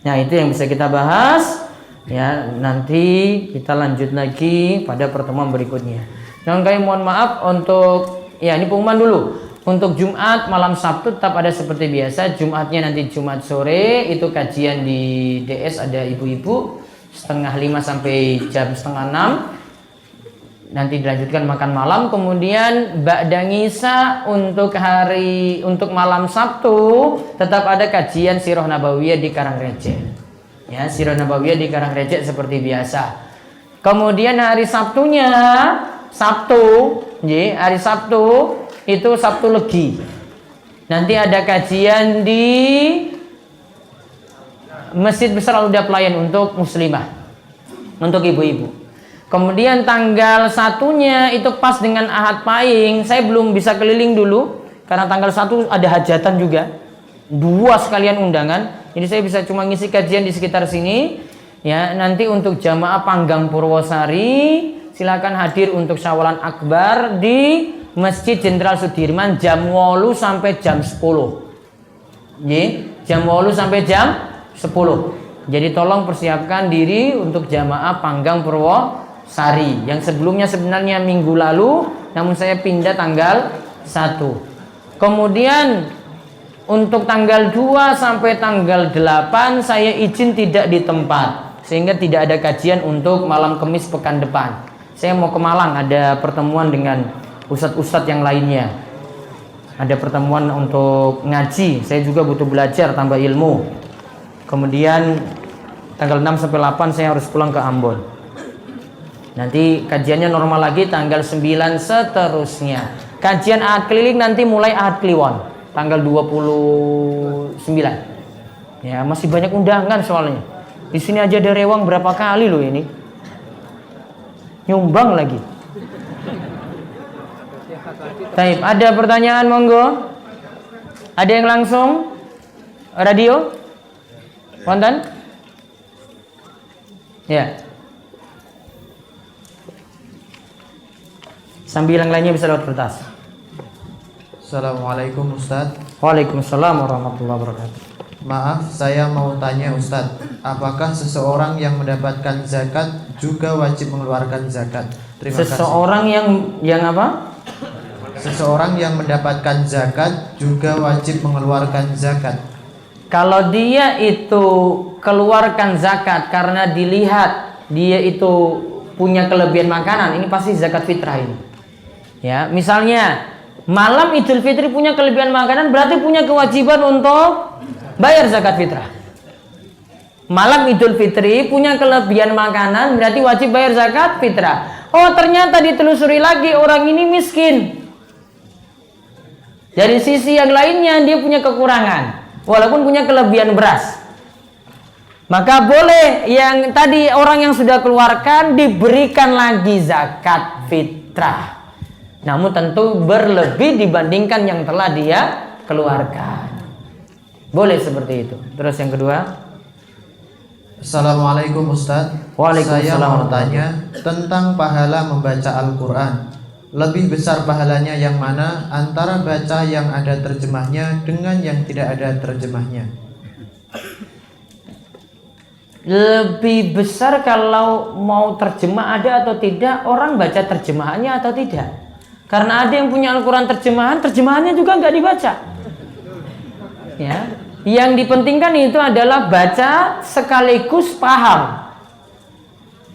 Nah, itu yang bisa kita bahas. Ya, nanti kita lanjut lagi pada pertemuan berikutnya. Yang kami mohon maaf untuk ini pengumuman dulu. Untuk Jumat malam Sabtu tetap ada seperti biasa. Jumatnya nanti Jumat sore itu kajian di DS, ada ibu-ibu 4:30 sampai jam 5:30. Nanti dilanjutkan makan malam, kemudian ba'da ngisa untuk malam Sabtu tetap ada kajian Sirah Nabawiyah di Karangrecek. Ya, Sirah Nabawiyah di Karangrecek seperti biasa. Kemudian hari Sabtunya, hari Sabtu itu Sabtu Legi. Nanti ada kajian di Masjid Besar Al-Huda Pelayan untuk muslimah, untuk ibu-ibu. Kemudian tanggal 1-nya itu pas dengan Ahad Pahing. Saya belum bisa keliling dulu karena tanggal 1 ada hajatan juga. 2 sekalian undangan. Jadi saya bisa cuma ngisi kajian di sekitar sini. Ya, nanti untuk jamaah Panggang Purwosari silakan hadir untuk Syawalan Akbar di Masjid Jenderal Sudirman jam 8 sampai jam 10. Jam 8 sampai jam 10. Jadi tolong persiapkan diri untuk jamaah Panggang Purwosari yang sebelumnya sebenarnya minggu lalu, namun saya pindah tanggal 1. Kemudian untuk tanggal 2 sampai tanggal 8 saya izin tidak di tempat, sehingga tidak ada kajian untuk malam Kamis pekan depan. Saya mau ke Malang, ada pertemuan dengan ustadz-ustadz yang lainnya. Ada pertemuan untuk ngaji, saya juga butuh belajar tambah ilmu. Kemudian tanggal 6 sampai 8 saya harus pulang ke Ambon. Nanti kajiannya normal lagi tanggal 9 seterusnya. Kajian Ahad Keliling nanti mulai Ahad Kliwon tanggal 29. Ya, masih banyak undangan soalnya. Di sini aja ada rewang berapa kali loh ini. Nyumbang lagi. Baik, ada pertanyaan monggo? Ada yang langsung? Radio? Wonten? Ya. Sambil yang lainnya bisa lewat kertas. Assalamualaikum Ustadz. Waalaikumsalam warahmatullahi wabarakatuh. Maaf, saya mau tanya Ustadz, apakah seseorang yang mendapatkan zakat juga wajib mengeluarkan zakat? Terima Seseorang kasih. yang apa? Seseorang yang mendapatkan zakat juga wajib mengeluarkan zakat. Kalau dia itu keluarkan zakat karena dilihat dia itu punya kelebihan makanan, ini pasti zakat fitrah ini. Ya, misalnya malam Idul Fitri punya kelebihan makanan, berarti punya kewajiban untuk bayar zakat fitrah. Malam Idul Fitri punya kelebihan makanan, berarti wajib bayar zakat fitrah. Oh, ternyata ditelusuri lagi orang ini miskin. Dari sisi yang lainnya dia punya kekurangan, walaupun punya kelebihan beras. Maka boleh yang tadi orang yang sudah keluarkan diberikan lagi zakat fitrah. Namun tentu berlebih dibandingkan yang telah dia keluarkan. Boleh seperti itu. Terus yang kedua. Assalamualaikum Ustadz. Waalaikumsalam. Saya mau tanya tentang pahala membaca Al-Quran. Lebih besar pahalanya yang mana antara baca yang ada terjemahnya dengan yang tidak ada terjemahnya? Lebih besar kalau mau terjemah ada atau tidak, orang baca terjemahannya atau tidak. Karena ada yang punya Al-Quran terjemahannya juga nggak dibaca. Ya, yang dipentingkan itu adalah baca sekaligus paham.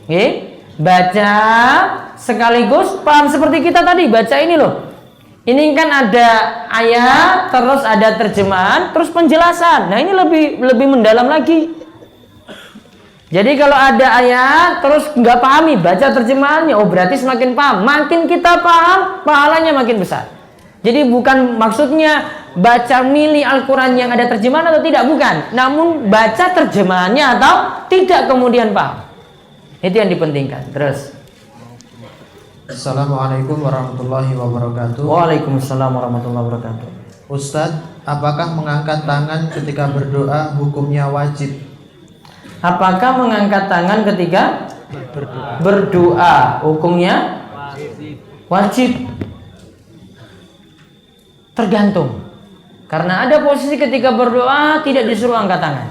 Oke? Baca sekaligus paham seperti kita tadi baca ini loh. Ini kan ada ayat, terus ada terjemahan, terus penjelasan. Nah ini lebih mendalam lagi. Jadi kalau ada ayat terus nggak pahami, baca terjemahannya, oh berarti semakin paham. Makin kita paham, pahalanya makin besar. Jadi bukan maksudnya baca milih Al-Quran yang ada terjemahan atau tidak, bukan. Namun baca terjemahannya atau tidak kemudian paham. Itu yang dipentingkan. Terus. Assalamualaikum warahmatullahi wabarakatuh. Waalaikumsalam warahmatullahi wabarakatuh. Ustadz, apakah mengangkat tangan ketika berdoa hukumnya wajib? Apakah mengangkat tangan ketika berdoa hukumnya wajib? Tergantung. Karena ada posisi ketika berdoa tidak disuruh angkat tangan.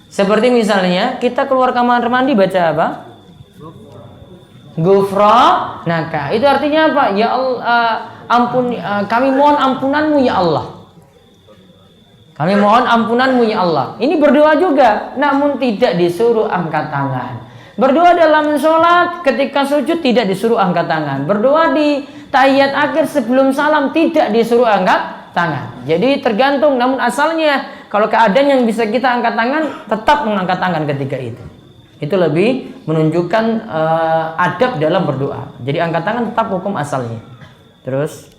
Seperti misalnya kita keluar kamar mandi baca apa? Ghufranaka. Itu artinya apa? Ya Allah, kami mohon ampunanmu ya Allah. Kami mohon ampunanmu ya Allah. Ini berdoa juga, namun tidak disuruh angkat tangan. Berdoa dalam sholat ketika sujud tidak disuruh angkat tangan. Berdoa di tahiyat akhir sebelum salam tidak disuruh angkat tangan. Jadi tergantung, namun asalnya kalau keadaan yang bisa kita angkat tangan, tetap mengangkat tangan ketika itu. Itu lebih menunjukkan adab dalam berdoa. Jadi angkat tangan tetap hukum asalnya. Terus,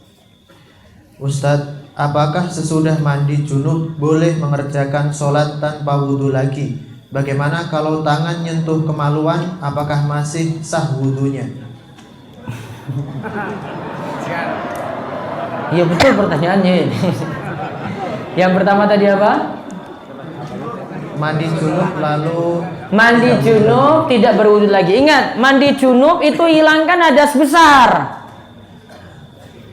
Ustadz, apakah sesudah mandi junub boleh mengerjakan sholat tanpa wudhu lagi? Bagaimana kalau tangan nyentuh kemaluan, apakah masih sah wudhunya? Iya betul pertanyaannya. Yang pertama tadi apa? Mandi junub lalu Mandi junub tidak berwudu lagi. Ingat, mandi junub itu hilangkan hadas besar.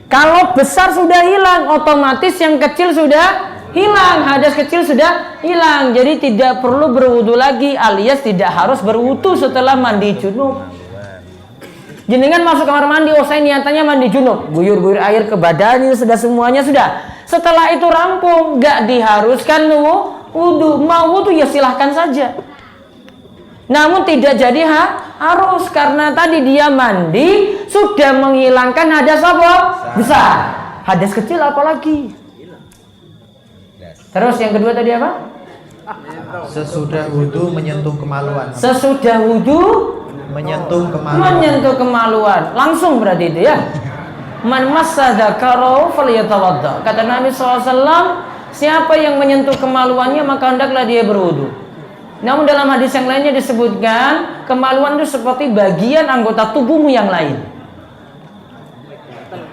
Kalau besar sudah hilang, otomatis yang kecil sudah hilang, hadas kecil sudah hilang. Jadi tidak perlu berwudu lagi, alias tidak harus berwudu setelah mandi junub. Jenengan masuk kamar mandi, oh saya niatannya mandi junub, guyur-guyur air ke badan, sudah semuanya sudah. Setelah itu rampung, nggak diharuskan wudu. Mau wudu ya silahkan saja. Namun tidak jadi harus, karena tadi dia mandi sudah menghilangkan hadas apa? Besar. Hadas kecil apalagi? Terus yang kedua tadi apa? sesudah wudu menyentuh kemaluan. Sesudah wudu Menyentuh kemaluan. menyentuh kemaluan. Langsung berarti itu ya. Man massa dzakarahu falyatawadda. Kata Nabi SAW, siapa yang menyentuh kemaluannya maka hendaklah dia berwudu. Namun dalam hadis yang lainnya disebutkan kemaluan itu seperti bagian anggota tubuhmu yang lain.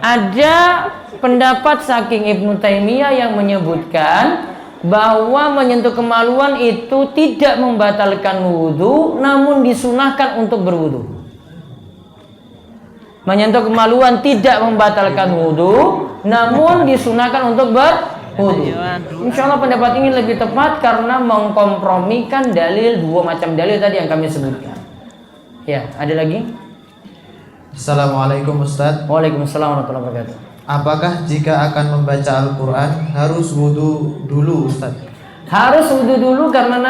Ada pendapat saking Ibnu Taimiyah yang menyebutkan bahwa menyentuh kemaluan itu tidak membatalkan wudu, namun disunahkan untuk berwudu. Menyentuh kemaluan tidak membatalkan wudu, namun disunahkan untuk berwudu. Insya Allah pendapat ini lebih tepat karena mengkompromikan dalil, dua macam dalil tadi yang kami sebutkan. Ya, ada lagi? Assalamualaikum Ustadz. Waalaikumsalam warahmatullahi wabarakatuh. Apakah jika akan membaca Al-Quran harus wudu dulu Ustadz? Harus wudu dulu karena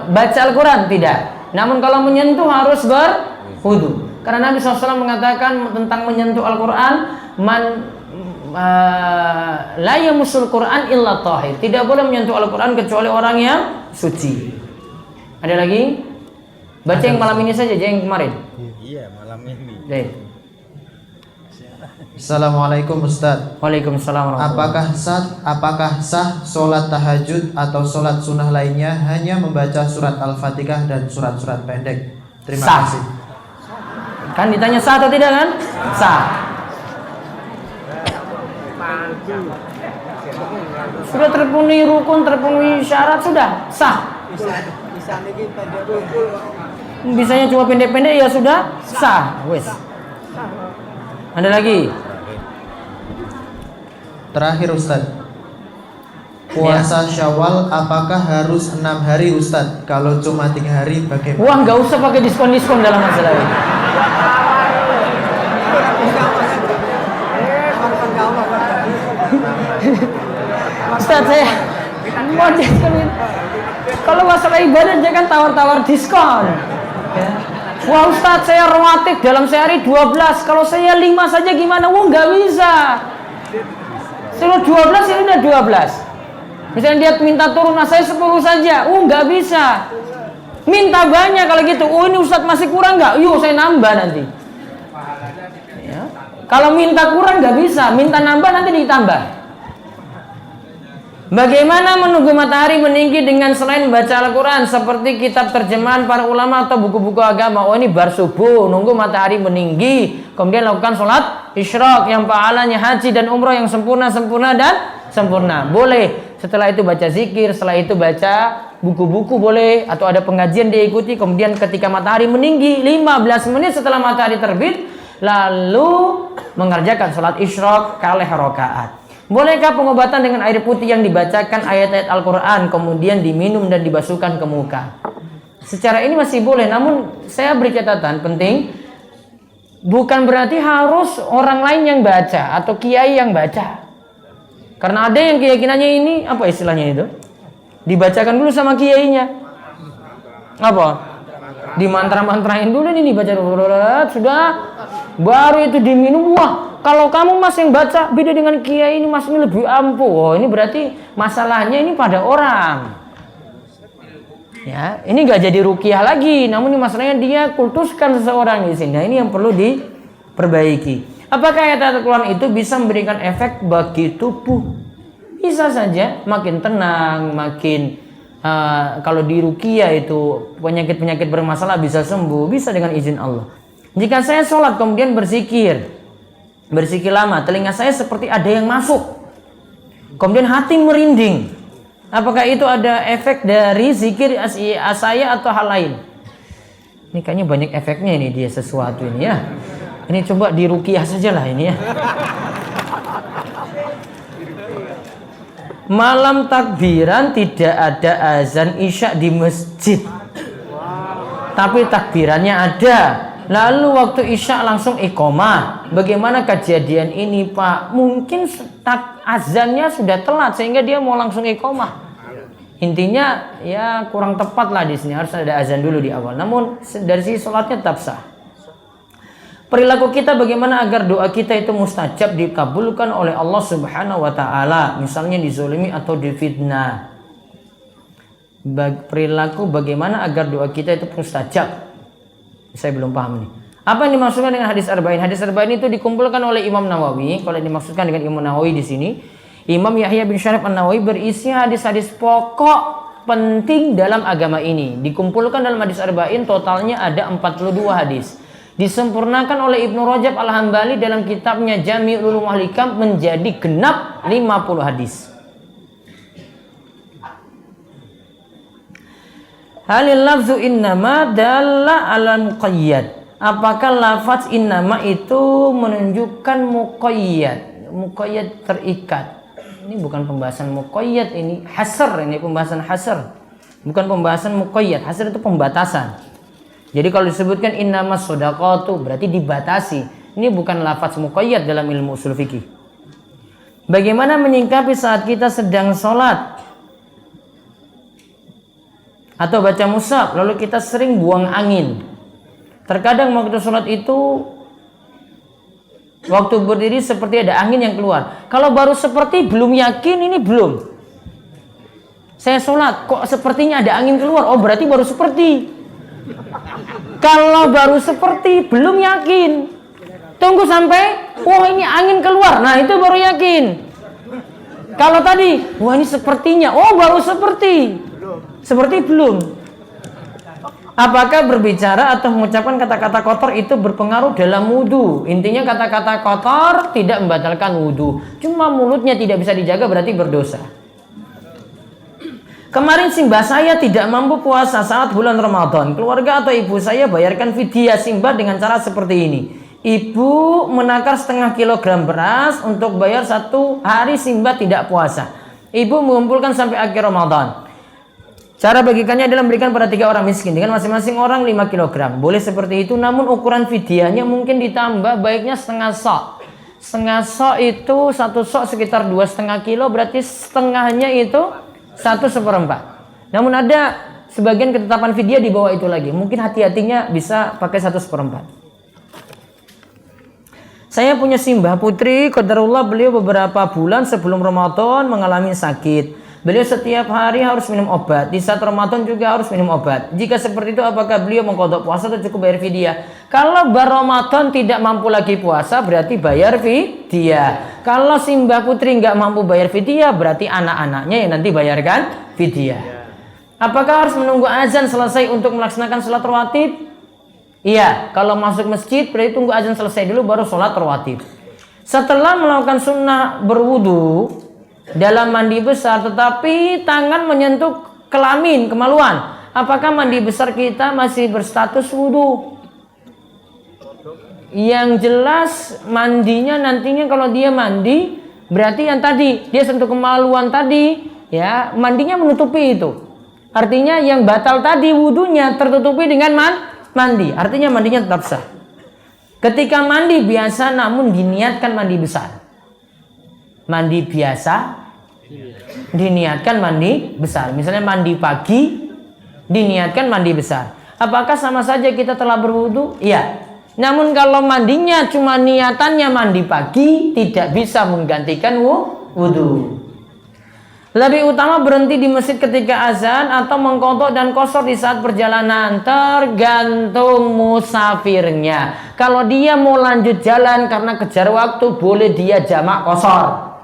baca Al-Quran? Tidak. Namun kalau menyentuh harus berwudu. Karena Nabi SAW mengatakan tentang menyentuh Al-Quran, la yamussul Quran illa tahir. Tidak boleh menyentuh Al-Quran kecuali orang yang suci. Ada lagi? Baca yang malam ini saja, jangan yang kemarin. Iya, malam ini. Baik. Assalamualaikum Ustadz. Waalaikumsalam warahmatullahi wabarakatuh. Apakah sah sholat tahajud atau sholat sunnah lainnya hanya membaca surat Al-Fatihah dan surat-surat pendek? Terima Sah. kasih. Kan ditanya sah atau tidak kan? Sah. Sudah terpenuhi rukun, terpenuhi syarat, sudah sah. Bisanya cuma pendek-pendek ya sudah sah. Wes. Ada lagi? Terakhir Ustadz, puasa Syawal apakah harus 6 hari Ustadz? Kalau cuma 3 hari bagaimana? Wah, nggak usah pakai diskon-diskon dalam masalah ini. Ustadz, saya mau diskon. Kalau masalah ibadah jangan tawar-tawar diskon. Ya. Wah Ustadz, saya rawatib dalam sehari 12. Kalau saya 5 saja gimana? Wah, nggak bisa. Kalau 12 ini udah 12. Misalnya dia minta turun, nah saya 10 saja. Nggak bisa. Minta banyak kalau gitu. Ini Ustadz masih kurang nggak? Yuk saya nambah nanti. Ya. Kalau minta kurang nggak bisa, minta nambah nanti ditambah. Bagaimana menunggu matahari meninggi dengan selain baca Al-Quran seperti kitab terjemahan para ulama atau buku-buku agama? Oh, ini bar subuh, nunggu matahari meninggi, kemudian lakukan sholat isyraq yang pahalanya haji dan umroh yang sempurna dan sempurna. Boleh. Setelah itu baca zikir, setelah itu baca buku-buku boleh, atau ada pengajian diikuti. Kemudian ketika matahari meninggi 15 menit setelah matahari terbit, lalu mengerjakan sholat isyraq kalih rakaat. Bolehkah pengobatan dengan air putih yang dibacakan ayat-ayat Al-Quran kemudian diminum dan dibasuhkan ke muka? Secara ini masih boleh, namun saya beri catatan penting, bukan berarti harus orang lain yang baca atau kiai yang baca. Karena ada yang keyakinannya ini, apa istilahnya itu? Dibacakan dulu sama kiainya. Apa? Dimantra-mantrain dulu ini baca sudah, baru itu diminum. Wah, kalau kamu mas yang baca beda dengan kiai ini, mas ini lebih ampuh. Oh, ini berarti masalahnya ini pada orang. Ya, ini nggak jadi ruqyah lagi, namun ini masalahnya dia kultuskan seseorang di sini. Nah, ini yang perlu diperbaiki. Apakah ayat Al-Quran itu bisa memberikan efek bagi tubuh? Bisa saja, makin tenang, makin kalau di ruqyah itu penyakit-penyakit bermasalah bisa sembuh, bisa dengan izin Allah. Jika saya sholat kemudian berzikir, Berzikir lama, telinga saya seperti ada yang masuk. Kemudian hati merinding. Apakah itu ada efek dari zikir saya atau hal lain? Ini kayaknya banyak efeknya ini dia sesuatu ini ya. Ini coba diruqyah saja lah ini ya. Malam takbiran tidak ada azan isya di masjid. Tapi takbirannya ada. Lalu waktu isya langsung iqomah. Bagaimana kejadian ini Pak? Mungkin azannya sudah telat sehingga dia mau langsung iqomah. Intinya ya kurang tepat lah di sini, harus ada azan dulu di awal. Namun dari sisi sholatnya tetap sah. Perilaku kita bagaimana agar doa kita itu mustajab, dikabulkan oleh Allah Subhanahu wa taala, misalnya dizolimi atau difitnah. Perilaku bagaimana agar doa kita itu mustajab. Saya belum paham nih. Apa yang dimaksudkan dengan hadis arba'in? Hadis arba'in itu dikumpulkan oleh Imam Nawawi. Kalau dimaksudkan dengan Imam Nawawi di sini, Imam Yahya bin Syarif An-Nawawi berisi hadis-hadis pokok penting dalam agama ini. Dikumpulkan dalam hadis arba'in, totalnya ada 42 hadis. Disempurnakan oleh Ibnu Rajab Al-Hambali dalam kitabnya Jami'ul Ulum wal Hikam menjadi genap 50 hadis. Halil lafzu innama dalla ala muqayyad. Apakah lafaz innama itu menunjukkan muqayyad? Muqayyad terikat. Ini bukan pembahasan muqayyad, ini hasr, ini pembahasan hasr. Bukan pembahasan muqayyad. Hasr itu pembatasan. Jadi kalau disebutkan innamas shadaqatu berarti dibatasi. Ini bukan lafaz muqayyad dalam ilmu usul fikih. Bagaimana menyikapi saat kita sedang sholat atau baca mushaf lalu kita sering buang angin? Terkadang waktu sholat itu waktu berdiri seperti ada angin yang keluar. Kalau baru seperti belum yakin, ini belum. Saya sholat kok sepertinya ada angin keluar, oh berarti baru seperti. Kalau baru seperti belum yakin, tunggu sampai wah ini angin keluar, nah itu baru yakin. Kalau tadi wah ini sepertinya, oh baru seperti belum. Apakah berbicara atau mengucapkan kata-kata kotor itu berpengaruh dalam wudu? Intinya kata-kata kotor tidak membatalkan wudu, cuma mulutnya tidak bisa dijaga berarti berdosa. Kemarin simbah saya tidak mampu puasa saat bulan Ramadan. Keluarga atau ibu saya bayarkan fidyah simbah dengan cara seperti ini. Ibu menakar setengah kilogram beras untuk bayar 1 hari simbah tidak puasa. Ibu mengumpulkan sampai akhir Ramadan. Cara bagikannya adalah memberikan pada 3 orang miskin dengan masing-masing orang 5 kilogram. Boleh seperti itu, namun ukuran fidyahnya mungkin ditambah, baiknya setengah sok. Setengah sok itu 1 sok sekitar 2,5 kilo, berarti setengahnya itu 1/4. Namun ada sebagian ketetapan fidyah di bawah itu lagi. Mungkin hati-hatinya bisa pakai 1/4. Saya punya simbah putri, qadarullah beliau beberapa bulan sebelum Ramadan mengalami sakit. Beliau setiap hari harus minum obat. Di saat Ramadan juga harus minum obat. Jika seperti itu apakah beliau mengqadha puasa atau cukup bayar fidyah? Kalau Ramadan tidak mampu lagi puasa berarti bayar fidyah. Kalau simbah putri nggak mampu bayar fidyah berarti anak-anaknya yang nanti bayarkan fidyah. Apakah harus menunggu azan selesai untuk melaksanakan sholat rawatib? Iya, kalau masuk masjid berarti tunggu azan selesai dulu baru sholat rawatib. Setelah melakukan sunnah berwudu dalam mandi besar tetapi tangan menyentuh kelamin, kemaluan, apakah mandi besar kita masih berstatus wudu? Yang jelas mandinya nantinya kalau dia mandi berarti yang tadi dia sentuh kemaluan tadi ya, mandinya menutupi itu. Artinya yang batal tadi wudunya tertutupi dengan mandi. Artinya mandinya tetap sah. Ketika mandi biasa namun diniatkan mandi besar. Mandi biasa diniatkan mandi besar. Misalnya mandi pagi diniatkan mandi besar. Apakah sama saja kita telah berwudu? Iya. Namun kalau mandinya cuma niatannya mandi pagi tidak bisa menggantikan wudu. Lebih utama berhenti di masjid ketika azan atau mengqadha dan qashar di saat perjalanan, tergantung musafirnya. Kalau dia mau lanjut jalan karena kejar waktu boleh dia jamak qashar.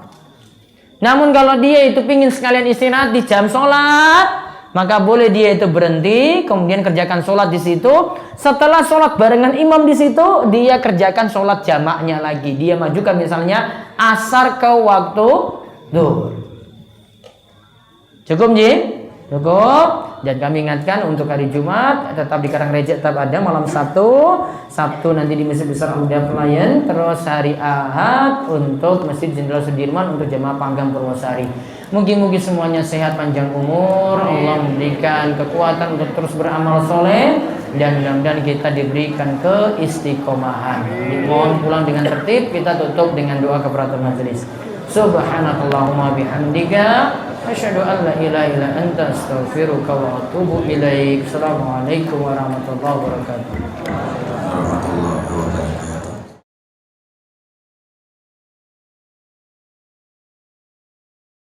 Namun kalau dia itu pingin sekalian istirahat di jam sholat, maka boleh dia itu berhenti, kemudian kerjakan sholat di situ. Setelah sholat barengan imam di situ, dia kerjakan sholat jamaknya lagi. Dia majukan misalnya asar ke waktu zuhur. Cukup Ji? Cukup. Dan kami ingatkan untuk hari Jumat tetap di Karangreja tetap ada malam Sabtu. Sabtu nanti di Masjid Besar Huda Pelayan. Terus hari Ahad untuk Masjid Jenderal Sudirman untuk jemaah Panggang Purwosari. Mungkin semuanya sehat panjang umur. Allah memberikan kekuatan untuk terus beramal soleh. Dan mudah-mudahan kita diberikan keistiqomahan. Mohon pulang dengan tertib. Kita tutup dengan doa kafaratul majelis. Subhanakallahumma bihamdika asyhadu an la ilaha illa anta astaghfiruka wa atubu ilaik. Assalamualaikum warahmatullahi wabarakatuh.